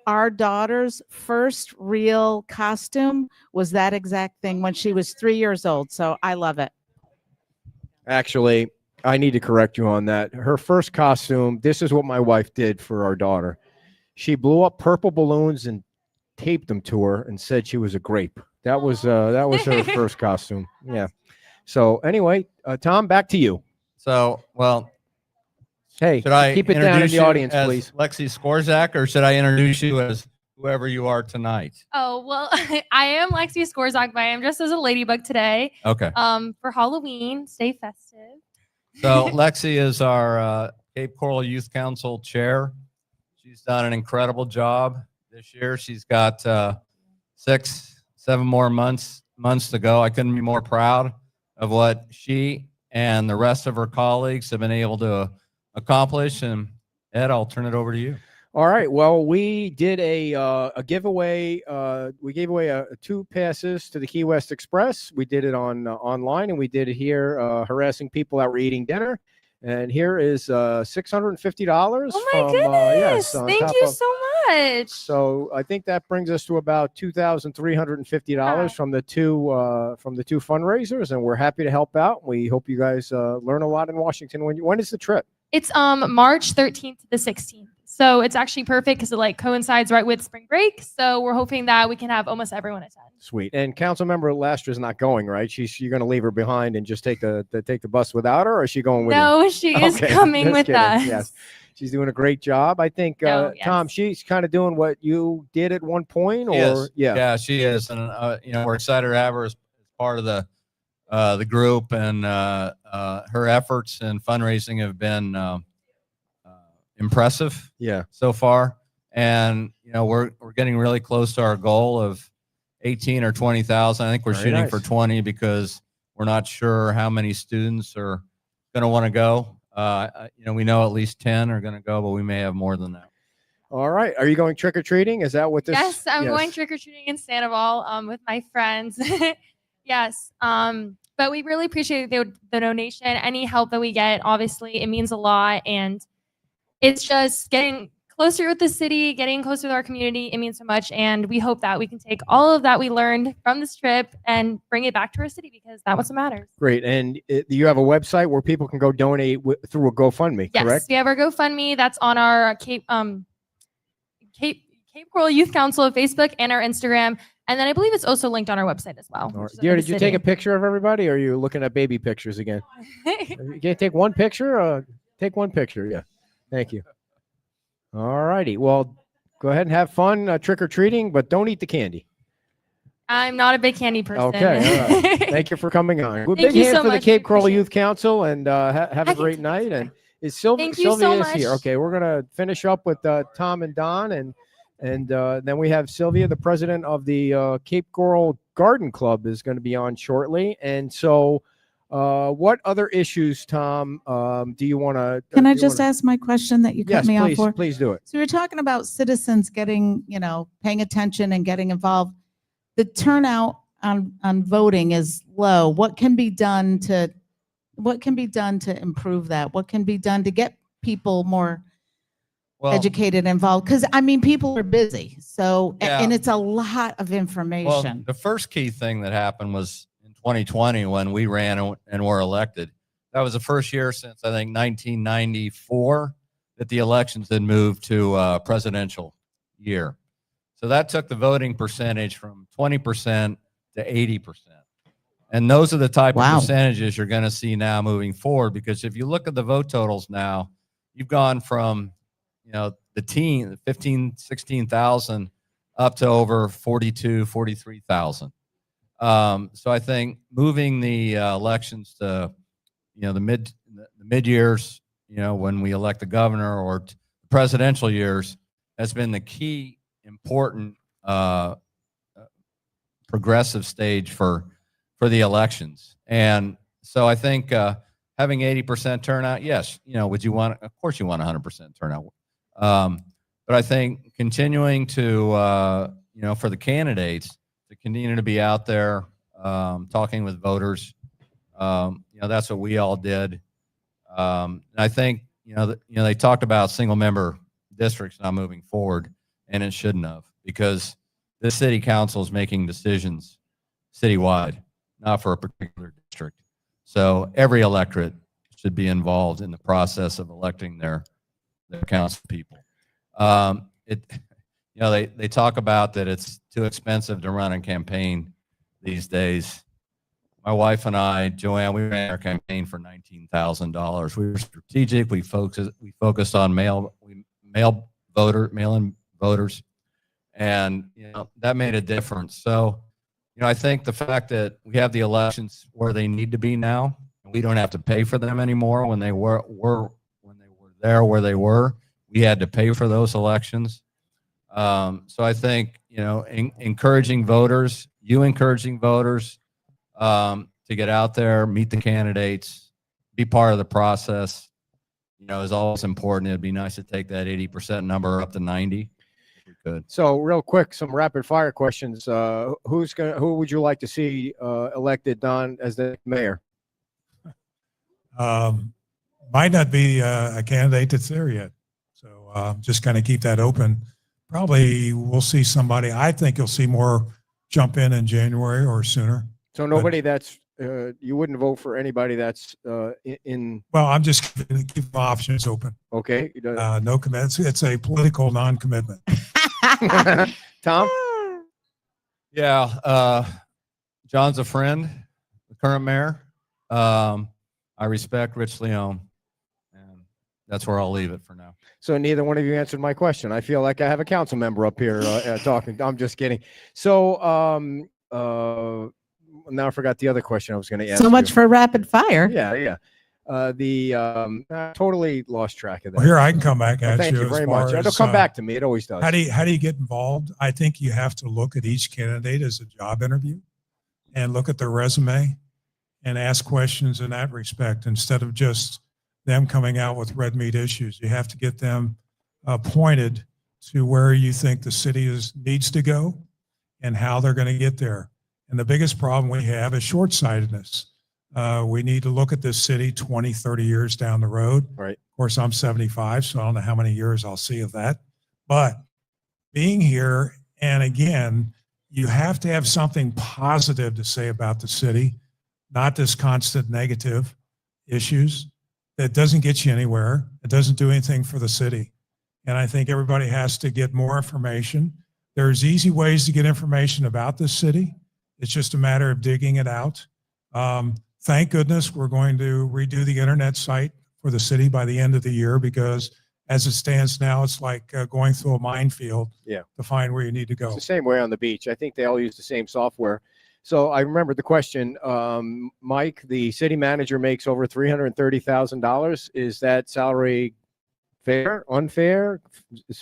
Our daughter's first real costume was that exact thing when she was 3 years old. So I love it.
Actually, I need to correct you on that. Her first costume, this is what my wife did for our daughter. She blew up purple balloons and taped them to her and said she was a grape. That was her first costume. Yeah. So anyway, Tom, back to you.
So, well,
Hey,
should I
keep it down in
introduce
the
you
audience,
as
please.
Lexi Skorzak, or should I introduce you as whoever you are tonight?
Oh, well, I am Lexi Skorzak, but I am dressed as a ladybug today.
Okay.
For Halloween, stay festive.
So Lexi is our Cape Coral Youth Council chair. She's done an incredible job this year. She's got 6-7 more months to go. I couldn't be more proud of what she and the rest of her colleagues have been able to accomplish. And Ed, I'll turn it over to you.
All right. Well, we did a giveaway. We gave away 2 passes to the Key West Express. We did it online, and we did it here, harassing people that were eating dinner. And here is $650.
Oh my goodness!
on
Thank
top
you
of-
so much.
So I think that brings us to about $2,350 from the two fundraisers, and we're happy to help out. We hope you guys learn a lot in Washington. When is the trip?
It's March 13th to the 16th. So it's actually perfect because it coincides right with spring break. So we're hoping that we can have almost everyone attend.
Sweet. And Councilmember Lastra's not going, right? You're going to leave her behind and just take the bus without her, or is she going with you?
No, she is
Okay,
coming
just
with
kidding.
us.
Yes. She's doing a great job. I think,
Oh, yes.
Tom, she's kind of doing what you did at one point,
She
or
is. Yeah, she is. And, we're excited to have her as part of the group, and her efforts and fundraising have been impressive
Yeah.
so far. And, we're getting really close to our goal of 18 or 20,000. I think we're
Very
shooting
nice.
for 20 because we're not sure how many students are going to want to go. We know at least 10 are going to go, but we may have more than that.
All right. Are you going trick or treating? Is that what this?
Yes, I'm going trick or treating in Sandoval with my friends. Yes. But we really appreciate the donation. Any help that we get, obviously, it means a lot. And it's just getting closer with the city, getting closer with our community. It means so much. And we hope that we can take all of that we learned from this trip and bring it back to our city, because that's what matters.
Great. And you have a website where people can go donate through a GoFundMe,
Yes,
correct?
we have our GoFundMe. That's on our Cape Coral Youth Council Facebook and our Instagram. And then I believe it's also linked on our website as well.
All right. Dear, did you take a picture of everybody, or are you looking at baby pictures again? You can't take one picture? Take one picture, yeah. Thank you. All righty. Well, go ahead and have fun trick-or-treating, but don't eat the candy.
I'm not a big candy person.
Okay, all right. Thank you for coming on. Well,
Thank
big
you
hand
so
for the
much.
Cape Coral
Appreciate
Youth Council, and have a great night. And is Sylvia?
Thank you so
Sylvia is
much.
here. Okay, we're gonna finish up with Tom and Don, and then we have Sylvia, the president of the Cape Coral Garden Club, is going to be on shortly. And so, what other issues, Tom, do you want to?
Can I just ask my question that you cut
Yes,
me
please,
off for?
please do it.
So we're talking about citizens getting, paying attention and getting involved. The turnout on voting is low. What can be done to improve that? What can be done to get people more educated, involved? Because people are busy. So,
Yeah.
and it's a lot of information.
Well, the first key thing that happened was in 2020 when we ran and were elected. That was the first year since, I think, 1994 that the elections had moved to a presidential year. So that took the voting percentage from 20% to 80%. And those are the type of percentages you're going to see now moving forward, because if you look at the vote totals now, you've gone from, the 15, 16,000 up to over 42, 43,000. So I think moving the elections to, the mid years, when we elect the governor, or the presidential years, has been the key important progressive stage for the elections. And so I think having 80% turnout, yes, would you want? Of course, you want 100% turnout. But I think continuing to, for the candidates to continue to be out there talking with voters, that's what we all did. And I think, they talked about single member districts not moving forward, and it shouldn't have, because the city council is making decisions citywide, not for a particular district. So every electorate should be involved in the process of electing their council people. They talk about that it's too expensive to run a campaign these days. My wife and I, Joanne, we ran our campaign for $19,000. We were strategic. We focused on mail-in voters, and that made a difference. So, I think the fact that we have the elections where they need to be now, and we don't have to pay for them anymore. When they were there where they were, we had to pay for those elections. So I think encouraging voters to get out there, meet the candidates, be part of the process, is always important. It'd be nice to take that 80% number up to 90. Good. So
real quick, some rapid fire questions. Who would you like to see elected, Don, as the mayor?
Might not be a candidate that's there yet. So just kind of keep that open. Probably we'll see somebody. I think you'll see more jump in January or sooner.
So nobody that's you wouldn't vote for anybody that's in.
Well, I'm just keep options open.
Okay.
No commitments. It's a political non-commitment.
Tom?
Yeah. John's a friend, the current mayor. I respect Rich Leone, and that's where I'll leave it for now.
So neither one of you answered my question. I feel like I have a council member up here talking. I'm just kidding. So now I forgot the other question I was going to ask.
So much for rapid fire.
Yeah. I totally lost track of that.
Well, here I can come back at
Thank you very much. It'll come back to me. It always does.
How do you get involved? I think you have to look at each candidate as a job interview, and look at their resume, and ask questions in that respect, instead of just them coming out with red meat issues. You have to get them pointed to where you think the city needs to go and how they're going to get there. And the biggest problem we have is short-sightedness. We need to look at this city 20, 30 years down the road.
Right.
Of course, I'm 75, so I don't know how many years I'll see of that. But being here, and again, you have to have something positive to say about the city, not this constant negative issues that doesn't get you anywhere. It doesn't do anything for the city. And I think everybody has to get more information. There's easy ways to get information about this city. It's just a matter of digging it out. Thank goodness we're going to redo the internet site for the city by the end of the year, because as it stands now, it's like going through a minefield to find where you need to go.
It's the same way on the beach. I think they all use the same software. So I remember the question, Mike, the city manager makes over $330,000. Is that salary fair, unfair,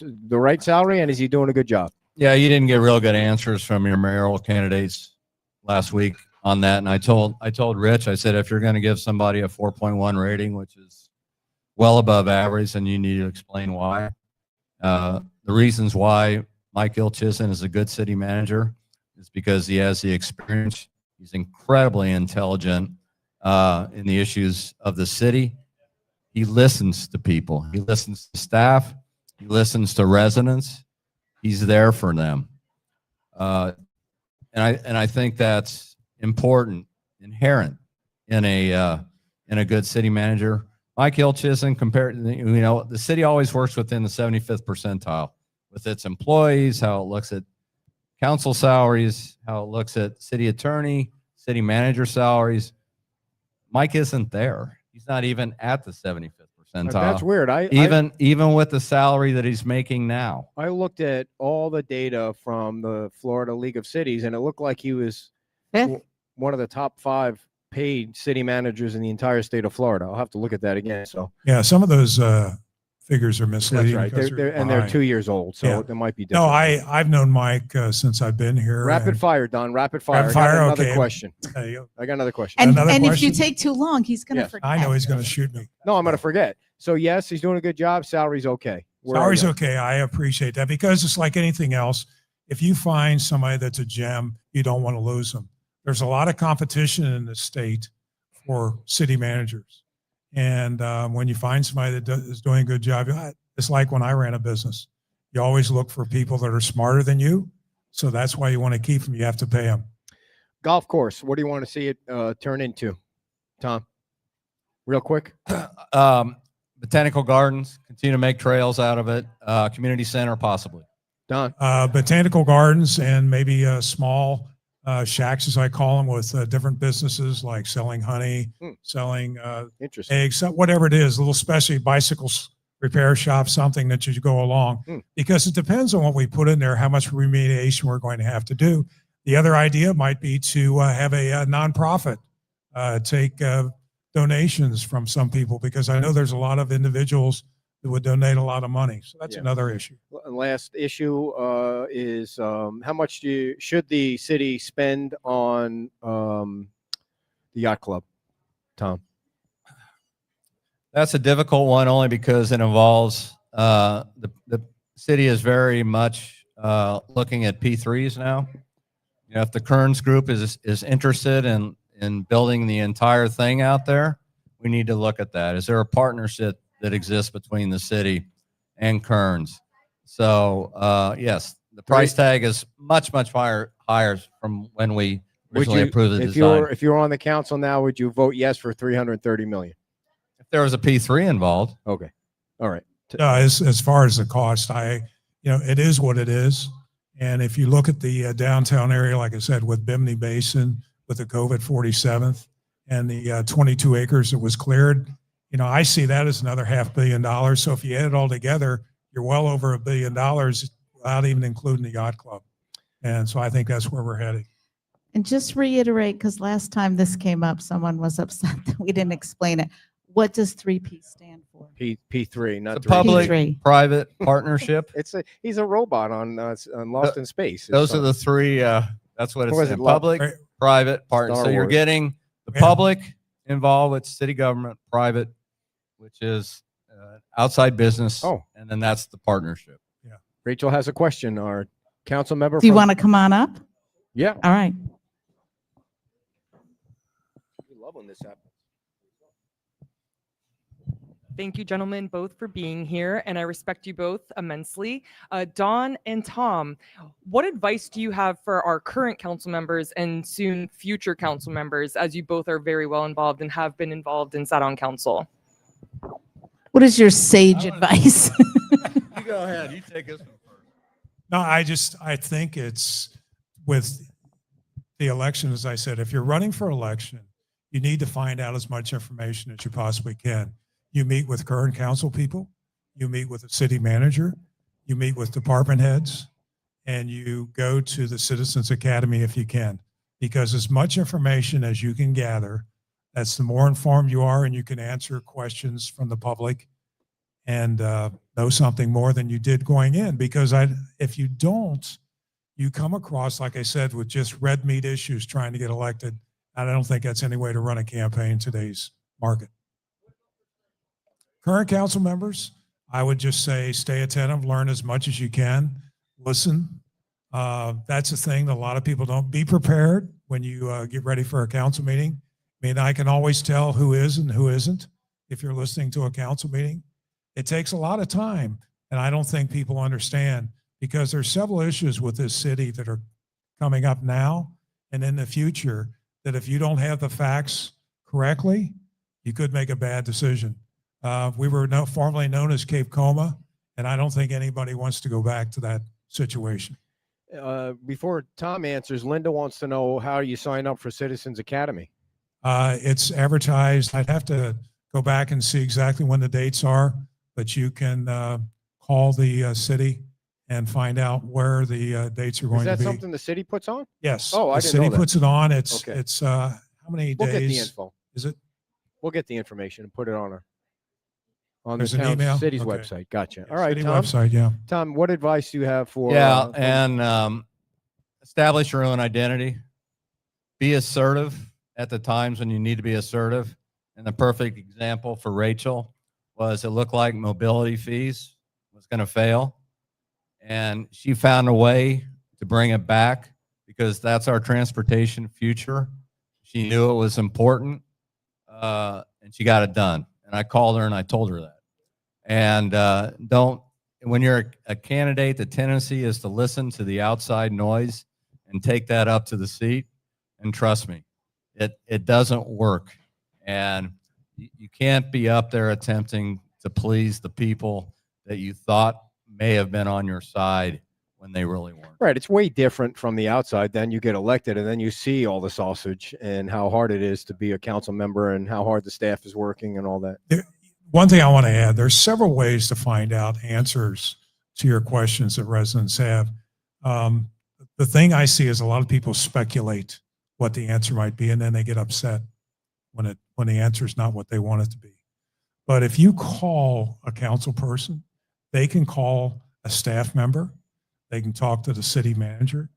the right salary, and is he doing a good job?
Yeah, you didn't get real good answers from your mayoral candidates last week on that. And I told Rich, I said, if you're going to give somebody a 4.1 rating, which is well above average, then you need to explain why. The reasons why Mike Ilchison is a good city manager is because he has the experience. He's incredibly intelligent in the issues of the city. He listens to people. He listens to staff. He listens to residents. He's there for them. And I think that's important, inherent in a good city manager. Mike Ilchison, compared, the city always works within the 75th percentile with its employees, how it looks at council salaries, how it looks at city attorney, city manager salaries. Mike isn't there. He's not even at the 75th percentile.
That's weird.
Even with the salary that he's making now.
I looked at all the data from the Florida League of Cities, and it looked like he was one of the top 5 paid city managers in the entire state of Florida. I'll have to look at that again. So
yeah, some of those figures are misleading.
That's right. They're 2 years old, so it might be different.
No, I've known Mike since I've been here.
Rapid fire, Don. Rapid fire.
Rapid fire.
I got another
Okay.
question.
There you go.
I got another question.
And
Another
if you
question?
take too long, he's going to
Yes.
forget.
I know he's going to shoot me.
No, I'm going to forget. So yes, he's doing a good job. Salary's okay.
Salary's okay. I appreciate that, because it's like anything else. If you find somebody that's a gem, you don't want to lose them. There's a lot of competition in the state for city managers. And when you find somebody that is doing a good job, it's like when I ran a business. You always look for people that are smarter than you. So that's why you want to keep them. You have to pay them.
Golf course. What do you want to see it turn into, Tom? Real quick.
Botanical gardens, continue to make trails out of it. Community center, possibly.
Don.
Botanical gardens, and maybe small shacks, as I call them, with different businesses like selling honey, selling
Interesting.
eggs, whatever it is, little specialty bicycles repair shop, something that you go along, because it depends on what we put in there, how much remediation we're going to have to do. The other idea might be to have a nonprofit take donations from some people, because I know there's a lot of individuals that would donate a lot of money. So that's another issue.
Last issue is how much should the city spend on the yacht club, Tom?
That's a difficult one, only because it involves the city is very much looking at P3s now. If the Kearns Group is interested in building the entire thing out there, we need to look at that. Is there a partnership that exists between the city and Kearns? So yes, the price tag is much higher from when we originally approved the design.
If you're on the council now, would you vote yes for $330 million?
If there was a P3 involved.
Okay. All right.
As far as the cost, it is what it is. And if you look at the downtown area, like I said, with Bimini Basin, with the COVID 47th and the 22 acres that was cleared, I see that as another $500 million. So if you add it all together, you're well over $1 billion without even including the yacht club. And so I think that's where we're heading.
And just reiterate, because last time this came up, someone was upset that we didn't explain it. What does 3P stand for?
P3, not
The public
P3.
private partnership.
He's a robot on Lost in Space.
Those are the three. That's what it's in.
Love?
Public, private, partner.
Star
So you're
Wars.
getting the public involved with city government, private which is outside business.
Oh.
And then that's the partnership.
Rachel has a question. Our council member.
Do you
from-
want to come on up?
Yeah.
All right.
We love when this happens.
Thank you, gentlemen, both for being here, and I respect you both immensely. Dawn and Tom, what advice do you have for our current council members and soon future council members, as you both are very well involved and have been involved and sat on council?
What is your sage advice?
You go ahead. You take this one first.
No, I think it's with the election, as I said, if you're running for election, you need to find out as much information as you possibly can. You meet with current council people, you meet with the city manager, you meet with department heads, and you go to the Citizens Academy if you can, because as much information as you can gather, that's the more informed you are, and you can answer questions from the public and know something more than you did going in. Because if you don't, you come across, like I said, with just red meat issues trying to get elected. And I don't think that's any way to run a campaign in today's market. Current council members, I would just say stay attentive, learn as much as you can, listen. That's the thing that a lot of people don't. Be prepared when you get ready for a council meeting. I mean, I can always tell who is and who isn't if you're listening to a council meeting. It takes a lot of time, and I don't think people understand, because there's several issues with this city that are coming up now and in the future that if you don't have the facts correctly, you could make a bad decision. We were formerly known as Cape Coma, and I don't think anybody wants to go back to that situation.
Before Tom answers, Linda wants to know how you sign up for Citizens Academy.
It's advertised. I'd have to go back and see exactly when the dates are, but you can call the city and find out where the dates are going
Is
to
that
be.
something the city puts on?
Yes.
Oh, I
the
didn't
city
know that.
puts it on. It's
Okay.
it's how many
We'll get the
days
info.
is it?
We'll get the information and put it on
There's
the
an
town
email?
city's
Okay.
website. Gotcha. All right,
City
Tom.
website. Yeah.
Tom, what advice do you have for?
Yeah, and establish your own identity. Be assertive at the times when you need to be assertive. And the perfect example for Rachel was it looked like mobility fees was going to fail. And she found a way to bring it back because that's our transportation future. She knew it was important, and she got it done. And I called her and I told her that. And when you're a candidate, the tendency is to listen to the outside noise and take that up to the seat. And trust me, it doesn't work. And you can't be up there attempting to please the people that you thought may have been on your side when they really weren't.
Right. It's way different from the outside. Then you get elected and then you see all the sausage and how hard it is to be a council member and how hard the staff is working and all that.
One thing I want to add, there's several ways to find out answers to your questions that residents have. The thing I see is a lot of people speculate what the answer might be, and then they get upset when the answer is not what they want it to be. But if you call a council person, they can call a staff member, they can talk to the city manager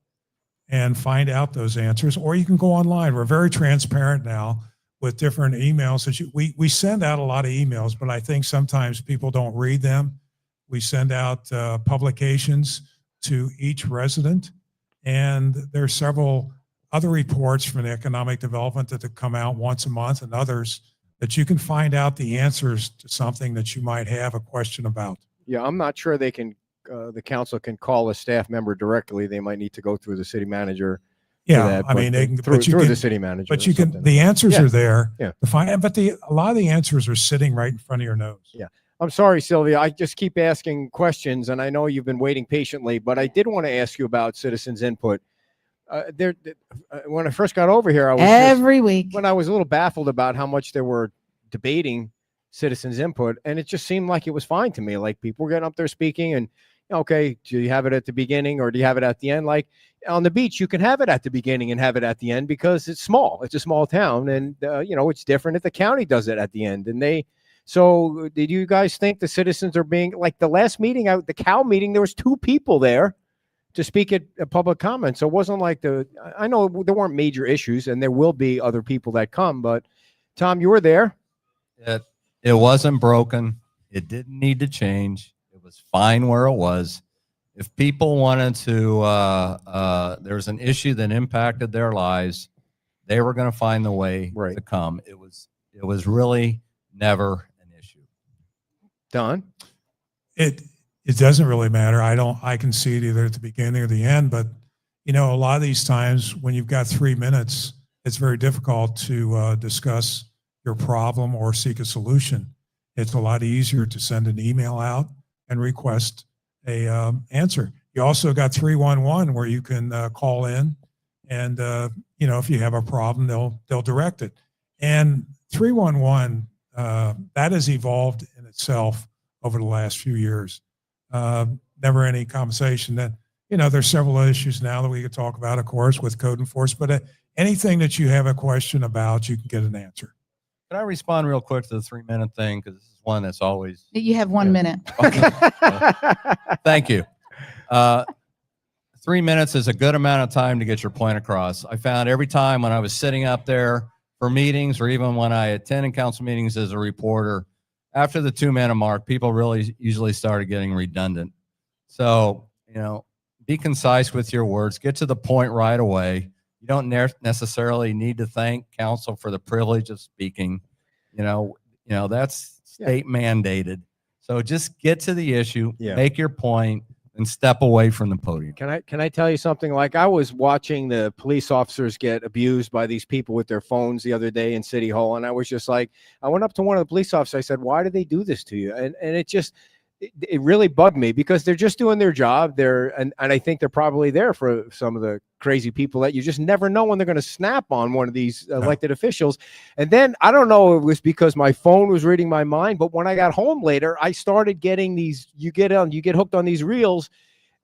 and find out those answers, or you can go online. We're very transparent now with different emails. We send out a lot of emails, but I think sometimes people don't read them. We send out publications to each resident, and there's several other reports from the economic development that come out once a month and others that you can find out the answers to something that you might have a question about.
Yeah, I'm not sure they can, the council can call a staff member directly. They might need to go through the city manager.
Yeah,
that,
I mean, they can,
through,
but you
through
can,
the city manager.
but
or
you can,
something.
the answers
Yeah.
are there
Yeah.
to find, but a lot of the answers are sitting right in front of your nose.
Yeah. I'm sorry, Sylvia. I just keep asking questions, and I know you've been waiting patiently, but I did want to ask you about citizens' input. When I first got over here, I was
Every week.
when I was a little baffled about how much they were debating citizens' input, and it just seemed like it was fine to me. Like people were getting up there speaking, and okay, do you have it at the beginning or do you have it at the end? Like on the beach, you can have it at the beginning and have it at the end because it's small. It's a small town, and it's different if the county does it at the end. And so did you guys think the citizens are being like the last meeting out, the cow meeting? There was 2 people there to speak at a public comment. So it wasn't like I know there weren't major issues, and there will be other people that come, but Tom, you were there.
It wasn't broken. It didn't need to change. It was fine where it was. If people wanted to, there was an issue that impacted their lives, they were going to find the way to come. It was really never an issue.
Don?
It doesn't really matter. I can see it either at the beginning or the end, but you know, a lot of these times when you've got 3 minutes, it's very difficult to discuss your problem or seek a solution. It's a lot easier to send an email out and request a answer. You also got 311 where you can call in and, you know, if you have a problem, they'll direct it. And 311, that has evolved in itself over the last few years. Never any conversation that, you know, there's several issues now that we could talk about, of course, with code enforcement, but anything that you have a question about, you can get an answer.
Can I respond real quick to the 3-minute thing? Because this is one that's always.
You have 1 minute.
Okay. Thank you. 3 minutes is a good amount of time to get your point across. I found every time when I was sitting up there for meetings, or even when I attended council meetings as a reporter, after the 2-minute mark, people really usually started getting redundant. So, you know, be concise with your words, get to the point right away. You don't necessarily need to thank council for the privilege of speaking. You know, that's state mandated. So just get to the issue, make your point, and step away from the podium.
Can I tell you something? Like, I was watching the police officers get abused by these people with their phones the other day in City Hall, and I was just like, I went up to one of the police officers. I said, "Why do they do this to you?" And it just, it really bugged me, because they're just doing their job. And I think they're probably there for some of the crazy people that you just never know when they're going to snap on one of these elected officials. And then I don't know, it was because my phone was reading my mind, but when I got home later, I started getting these, you get hooked on these reels,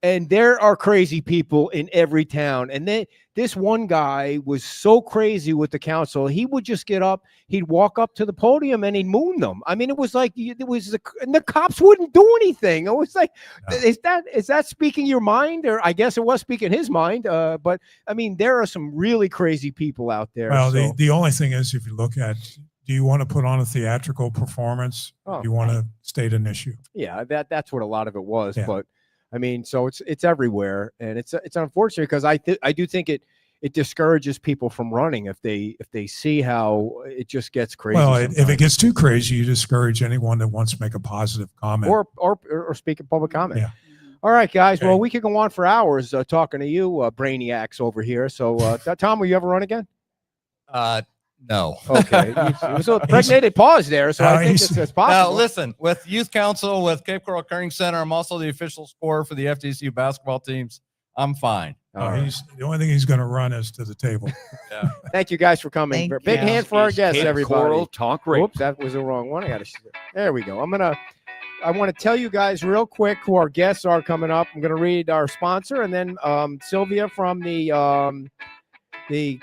and there are crazy people in every town. And then this one guy was so crazy with the council. He would just get up, he'd walk up to the podium and he'd moon them. I mean, it was like, and the cops wouldn't do anything. It was like, is that speaking your mind? Or I guess it was speaking his mind. But I mean, there are some really crazy people out there.
Well, the only thing is, if you look at, do you want to put on a theatrical performance? Or do you want to state an issue?
Yeah, that's what a lot of it was.
Yeah.
But I mean, so it's everywhere, and it's unfortunate, because I do think it discourages people from running if they see how it just gets crazy.
Well, if it gets too crazy, you discourage anyone that wants to make a positive comment
or speak in public comment.
Yeah.
All right, guys.
Okay.
Well, we could go on for hours talking to you, brainiacs over here. So, Tom, will you ever run again?
No.
Okay. It was a pregnated pause there, so I think it's possible.
Now, listen, with Youth Council, with Cape Coral Caring Center, I'm also the official scorer for the FDCU basketball teams. I'm fine.
The only thing he's going to run is to the table.
Yeah.
Thank you guys for coming.
Thank
Big
you.
hand for our guests,
Cape
everybody.
Coral Talk Radio.
Whoops, that was the wrong one. There we go. I want to tell you guys real quick who our guests are coming up. I'm going to read our sponsor, and then Sylvia from the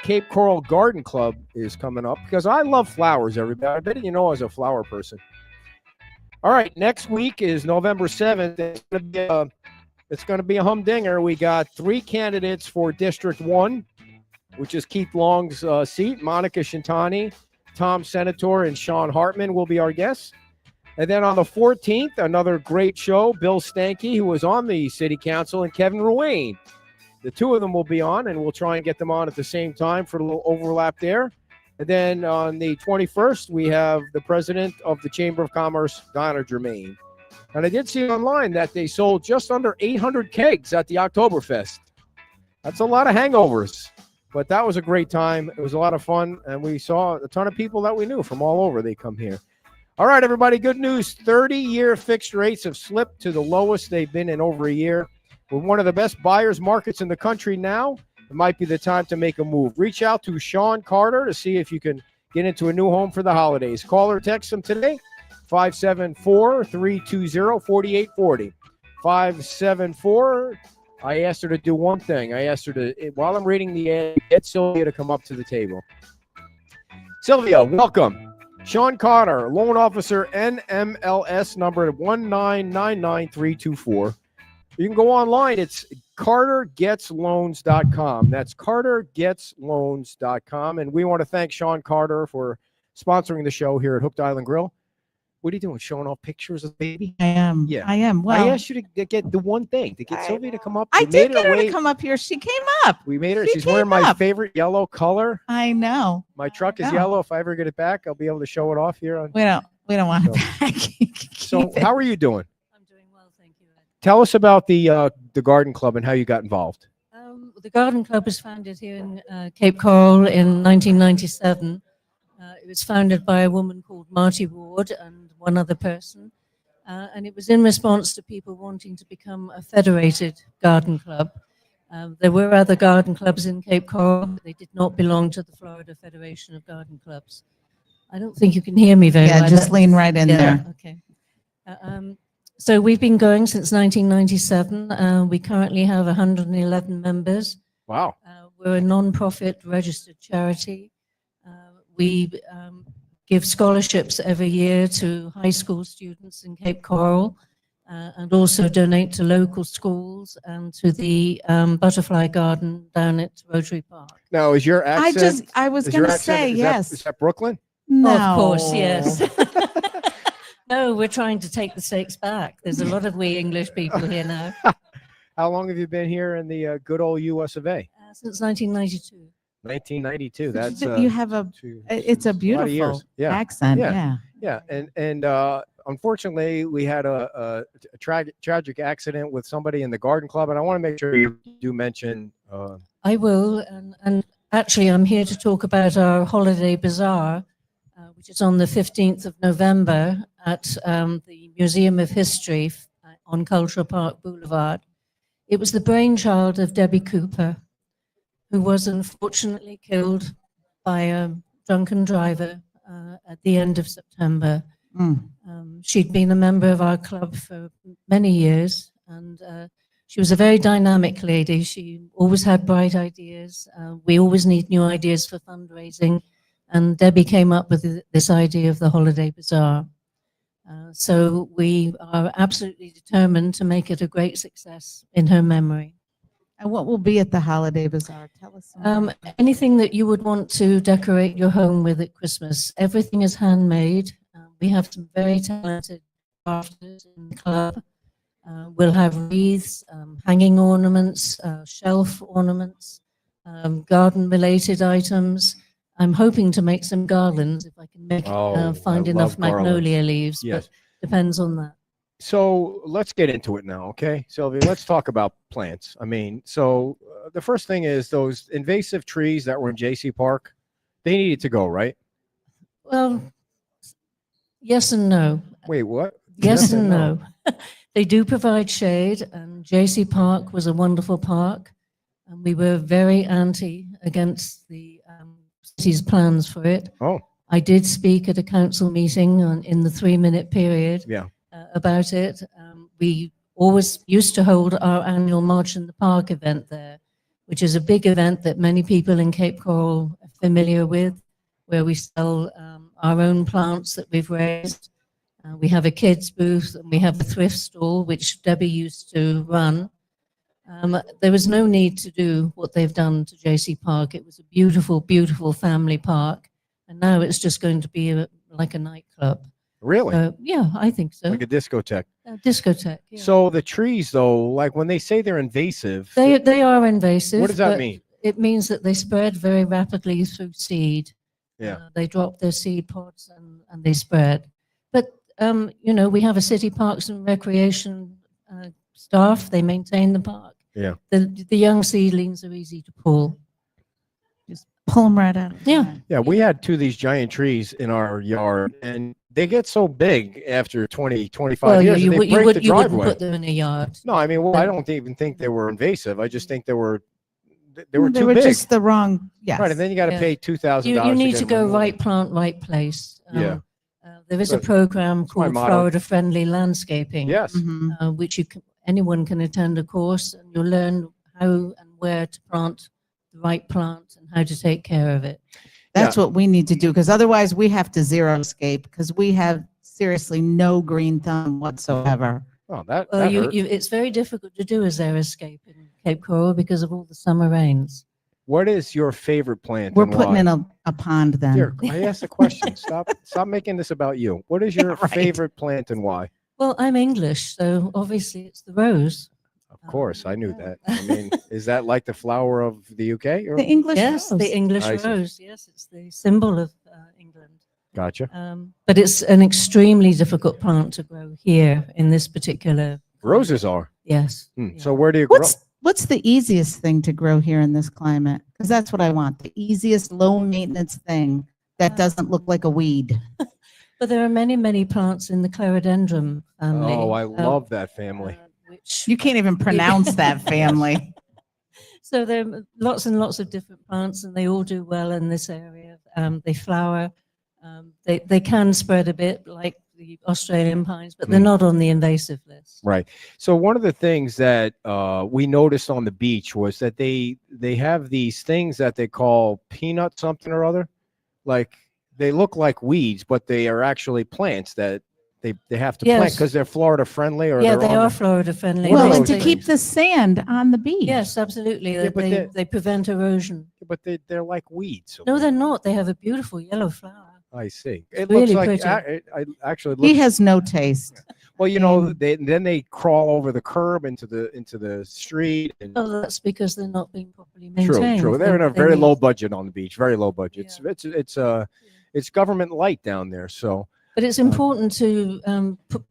Cape Coral Garden Club is coming up, because I love flowers, everybody. I bet you know I was a flower person. All right, next week is November 7th. It's going to be a humdinger. We got 3 candidates for District 1, which is Keith Long's seat. Monica Shintani, Tom Senator, and Sean Hartman will be our guests. And then on the 14th, another great show, Bill Stanky, who was on the city council, and Kevin Ruane. The two of them will be on, and we'll try and get them on at the same time for a little overlap there. And then on the 21st, we have the president of the Chamber of Commerce, Donna Germain. And I did see online that they sold just under 800 kegs at the Oktoberfest. That's a lot of hangovers, but that was a great time. It was a lot of fun, and we saw a ton of people that we knew from all over. They come here. All right, everybody, good news. 30-year fixed rates have slipped to the lowest they've been in over a year. We're one of the best buyers markets in the country now. It might be the time to make a move. Reach out to Sean Carter to see if you can get into a new home for the holidays. Call or text him today, 574-320-4840. 574. I asked her to do one thing. I asked her to, while I'm reading the ad, get Sylvia to come up to the table. Sylvia, welcome. Sean Carter, loan officer, NMLS number 1999324. You can go online. It's CarterGetsLoans.com. That's CarterGetsLoans.com. And we want to thank Sean Carter for sponsoring the show here at Hooked Island Grill. What are you doing? Showing off pictures of the baby?
I am.
Yeah.
I am.
I
Well,
asked you to get the one thing to get
I
Sylvia to come up.
I
We
did
made
get her to
wait.
come up here. She came up.
We made her.
She
She's wearing
came
my
up.
favorite yellow color.
I know.
My truck is
know.
yellow. If I ever get it back, I'll be able to show it off here.
We don't want
So-
it back.
So,
Keep it.
how are you doing?
I'm doing well, thank you, Ed.
Tell us about the garden club and how you got involved.
The Garden Club was founded here in Cape Coral in 1997. It was founded by a woman called Marty Ward and one other person. And it was in response to people wanting to become a federated garden club. There were other garden clubs in Cape Coral, but they did not belong to the Florida Federation of Garden Clubs. I don't think you can hear me very well.
Yeah, just lean right in
Yeah,
there.
okay. So we've been going since 1997. We currently have 111 members.
Wow.
We're a non-profit registered charity. We give scholarships every year to high school students in Cape Coral and also donate to local schools and to the butterfly garden down at Rotary Park.
Now, is your accent?
I was
is
going
your
to
accent-
say
is
yes.
That, is that Brooklyn?
No.
Of course, yes. No, we're trying to take the stakes back. There's a lot of we English people here now.
How long have you been here in the good old U.S. of A?
Since 1992.
1992. That's
You have it's a
lot of
beautiful
years. Yeah.
accent.
Yeah.
Yeah.
Yeah, and unfortunately, we had a tragic accident with somebody in the garden club, and I want to make sure you do mention.
I will, and actually, I'm here to talk about our holiday bazaar, which is on the 15th of November at the Museum of History on Cultural Park Boulevard. It was the brainchild of Debbie Cooper, who was unfortunately killed by a drunken driver at the end of September. She'd been a member of our club for many years, and she was a very dynamic lady. She always had bright ideas. We always need new ideas for fundraising, and Debbie came up with this idea of the holiday bazaar. So we are absolutely determined to make it a great success in her memory.
And what will be at the holiday bazaar? Tell us.
Anything that you would want to decorate your home with at Christmas, everything is handmade. We have some very talented crafters in the club. We'll have wreaths, hanging ornaments, shelf ornaments, garden-related items. I'm hoping to make some garlands if I can make find
I
enough
love
magnolia
garlands.
leaves,
Yes.
but depends on that.
So let's get into it now, okay, Sylvia? Let's talk about plants. I mean, so the first thing is those invasive trees that were in J.C. Park. They needed to go, right?
Well, yes and no.
Wait, what?
Yes and no. They do provide shade, and J.C. Park was a wonderful park, and we were very against the city's plans for it.
Oh.
I did speak at a council meeting in the 3-minute period
Yeah.
about it. We always used to hold our annual March in the Park event there, which is a big event that many people in Cape Coral are familiar with, where we sell our own plants that we've raised. We have a kids booth, and we have a thrift stall, which Debbie used to run. There was no need to do what they've done to JC Park. It was a beautiful, beautiful family park. And now it's just going to be like a nightclub.
Really?
Yeah, I think so.
Like a discotheque.
Discotheque. Yeah.
So the trees, though, like when they say they're invasive,
They are invasive.
what does that
but
mean?
It means that they spread very rapidly through seed.
Yeah.
They drop their seed pods and they spread. But, we have a city parks and recreation staff. They maintain the park.
Yeah.
The young seedlings are easy to pull.
Just pull them right out.
Yeah.
Yeah, we had two of these giant trees in our yard, and they get so big after 20, 25
Well,
years,
you
that they
wouldn't
break the driveway.
put them in a yard.
No, I mean, well, I don't even think they were invasive. I just think they were too big.
just the wrong. Yes.
Right, and then you got to
Yeah.
pay $2,000.
You need
get
to
them
go
removed.
right plant, right place.
Yeah.
There is a
But
program
my
called
motto.
Florida Friendly Landscaping.
Yes.
Mhm.
Which anyone can attend a course, and you'll learn how and where to plant the right plant and how to take care of it.
That's what we need to do, because otherwise we have to xeriscape, because we have seriously no green thumb whatsoever.
Oh, that
Well,
hurt.
it's very difficult to do a xeriscape in Cape Coral because of all the summer rains.
What is your favorite plant?
We're
and
putting
why?
in a pond then.
Here, I asked the question. Stop making this about you. What is your
Right.
favorite plant and why?
Well, I'm English, so obviously it's the rose.
Of course, I knew
Yeah.
that. I mean, is that like the flower of the UK? Or?
The English
Yes,
rose.
the English
I see.
rose. Yes, it's the symbol of England.
Gotcha.
But it's an extremely difficult plant to grow here in this particular.
Roses are.
Yes.
So where do you grow?
What's the easiest thing to grow here in this climate? Because that's what I want. The easiest low maintenance thing that doesn't look like a weed.
But there are many, many plants in the clerodendron family.
Oh, I love that family.
Which
You can't even pronounce that family.
So there are lots and lots of different plants, and they all do well in this area. They flower. They can spread a bit, like the Australian pines, but they're not on the invasive list.
Right. So one of the things that we noticed on the beach was that they have these things that they call peanut something or other. Like they look like weeds, but they are actually plants that they have to plant
Yes.
because they're Florida friendly or
Yeah,
they're
they
on
are
the-
Florida friendly.
What are
Well, and
those
to keep
things?
the sand on the beach.
Yes, absolutely.
Yeah, but
They prevent erosion.
But they're like weeds.
No, they're not. They have a beautiful yellow flower.
I see. It
really
looks like
pretty.
I actually
He
looks,
has no taste.
well, you know, then they crawl over the curb into the street and
Oh, that's because they're not being properly
true,
maintained.
true. They're in a
They
very
need-
low budget on the beach, very low budget.
Yeah.
It's government light down there. So
But it's important to put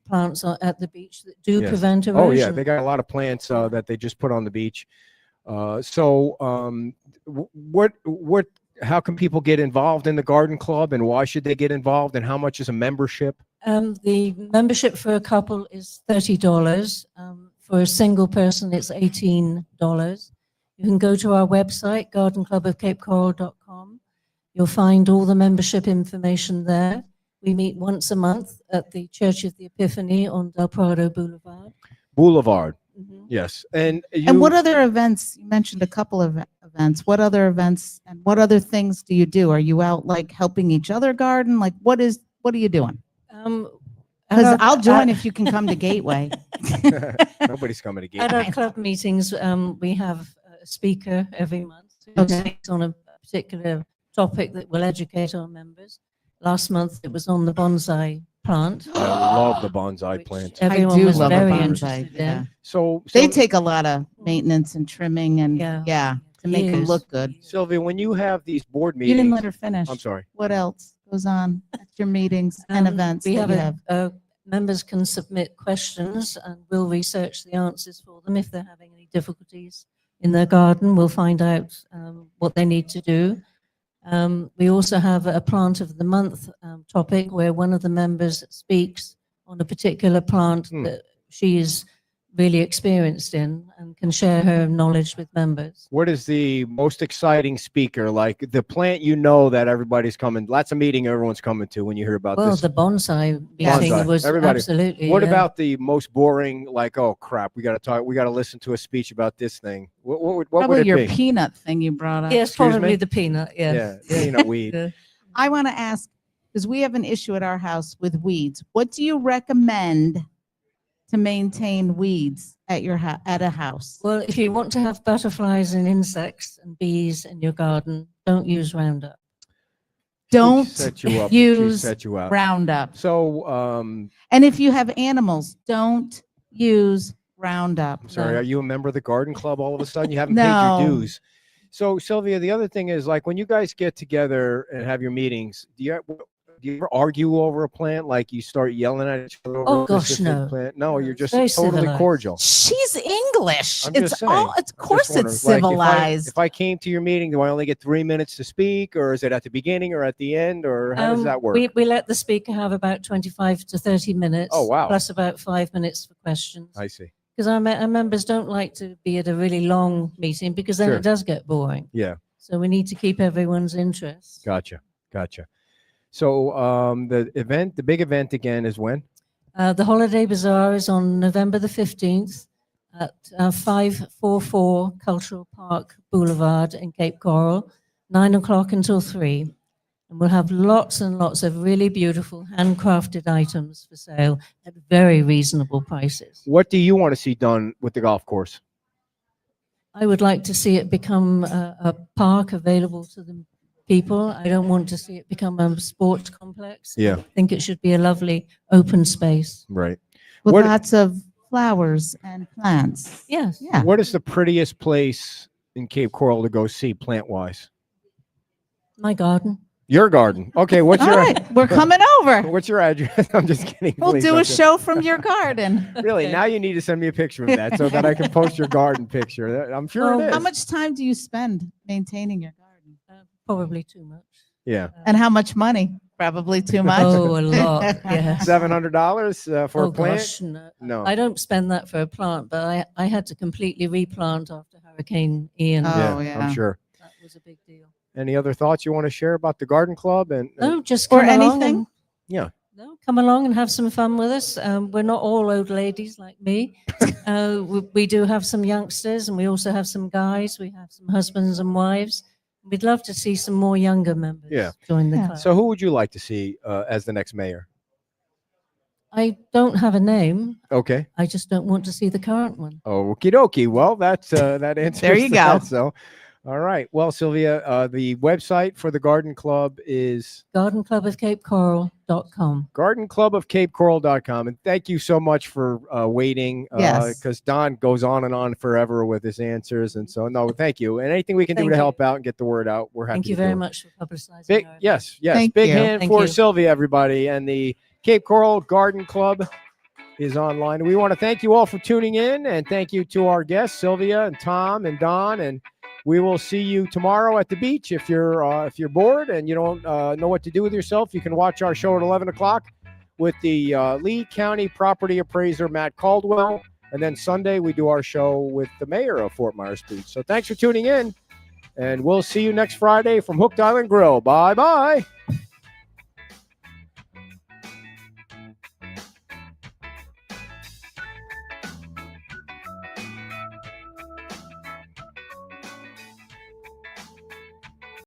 plants at the beach that do
yes.
prevent erosion.
Oh yeah, they got a lot of plants that they just put on the beach. What how can people get involved in the garden club and why should they get involved and how much is a membership?
The membership for a couple is $30. For a single person, it's $18. You can go to our website, gardenclubofcapecoral.com. You'll find all the membership information there. We meet once a month at the Church of the Epiphany on Del Prado Boulevard.
Boulevard.
Mhm.
Yes. And
And what other events? You mentioned a couple of events. What other events and what other things do you do? Are you out like helping each other garden? Like what are you doing? Because I'll join if you can come to Gateway.
Nobody's coming to
At
get
our club meetings, we have a speaker every month who
Okay.
speaks on a particular topic that will educate our members. Last month, it was on the bonsai plant.
I love the bonsai
which
plant.
Everyone
I do
was
love a
very
bonsai,
interested
yeah.
in.
So
They take a lot of maintenance and trimming and
Yeah.
to make them
Years.
look good.
Sylvia, when you have these board
You didn't
meetings,
let her finish.
I'm sorry.
What else goes on at your meetings and events?
We
that
have
you have?
members can submit questions and we'll research the answers for them. If they're having any difficulties in their garden, we'll find out what they need to do. We also have a plant of the month topic where one of the members speaks on a particular plant that she is really experienced in and can share her knowledge with members.
What is the most exciting speaker? Like the plant you know that everybody's coming, lots of meeting everyone's coming to when you hear about
Well,
this.
the bonsai
Bonsai.
meeting was
Everybody.
absolutely.
What
yeah.
about the most boring, like, oh crap, we got to listen to a speech about this thing. What would
Probably
it
your
be?
peanut thing you brought up.
Yes,
Excuse
probably
me?
the peanut. Yes.
Yeah, peanut weed.
Yeah.
I want to ask, because we have an issue at our house with weeds. What do you recommend to maintain weeds at your at a house?
Well, if you want to have butterflies and insects and bees in your garden, don't use Roundup.
Don't
She set you up.
use
She set you up.
Roundup.
So,
And if you have animals, don't use Roundup.
I'm sorry,
No.
are you a member of the garden club all of a sudden? You haven't
No.
paid your dues. So, Sylvia, the other thing is like when you guys get together and have your meetings, do you ever argue over a plant? Like you start yelling at each other over
Oh,
a
gosh,
specific
no.
plant? No, you're just
Very
totally
civilized.
cordial.
She's English.
I'm
It's
just saying.
all, of course
Just
it's
wondering, like,
civilized.
if I came to your meeting, do I only get 3 minutes to speak, or is it at the beginning or at the end, or how does that work?
We let the speaker have about 25 to 30 minutes.
Oh, wow.
Plus about 5 minutes for questions.
I see.
Because our members don't like to be at a really long meeting because then
Sure.
it does get boring.
Yeah,
So we need to keep everyone's interest.
gotcha. So the big event again is when?
The Holiday Bazaar is on November the 15th at 544 Cultural Park Boulevard in Cape Coral, 9 o'clock until 3. And we'll have lots and lots of really beautiful handcrafted items for sale at very reasonable prices.
What do you want to see done with the golf course?
I would like to see it become a park available to the people. I don't want to see it become a sports complex.
Yeah.
I think it should be a lovely open space.
Right.
With
What-
lots of flowers and plants.
Yes.
Yeah.
What is the prettiest place in Cape Coral to go see plant wise?
My garden.
Your garden. Okay. What's
All
your
right, we're coming over.
what's your address? I'm just kidding.
We'll
Please
do
don't
a show from your garden.
Really?
Okay.
Now you need to send me a picture of that so that I can post your garden picture. I'm sure
Oh,
it is.
How much time do you spend maintaining your garden?
Probably too much.
Yeah.
And how much money? Probably too much.
Oh, a lot. Yes.
$700 for
Oh
a plant?
gosh, no.
No.
I don't spend that for a plant, but I had to completely replant after Hurricane Ian.
Oh,
I'm
yeah.
sure.
That was a big deal.
Any other thoughts you want to share about the garden club? And
No, just
Or
come along
anything?
and-
Yeah.
No, come along and have some fun with us. We're not all old ladies like me. We do have some youngsters, and we also have some guys. We have some husbands and wives. We'd love to see some more younger members
Yeah.
join the
Yeah.
club.
So who would you like to see as the next mayor?
I don't have a name.
Okay.
I just don't want to see the current one.
Okie dokie. Well, that's that answers
There you
that.
go.
So, all right. Well, Sylvia, the website for the garden club is
GardenClubOfCapeCoral.com.
gardenclubofcapecoral.com. And thank you so much for waiting.
Yes.
Because Don goes on and on forever with his answers. And so, no, thank you. And anything we can do
Thank
to
you.
help out and get the word out, we're happy
Thank you
to
very
do it.
much for publicizing.
Big,
our event.
yes, yes.
Thank
Big
you.
hand
Thank
for
you.
Sylvia, everybody. And the Cape Coral Garden Club is online. We want to thank you all for tuning in, and thank you to our guests, Sylvia and Tom and Don. And we will see you tomorrow at the beach. If you're bored and you don't know what to do with yourself, you can watch our show at 11 o'clock with the Lee County property appraiser, Matt Caldwell. And then Sunday, we do our show with the mayor of Fort Myers Beach. So thanks for tuning in, and we'll see you next Friday from Hooked Island Grill. Bye-bye.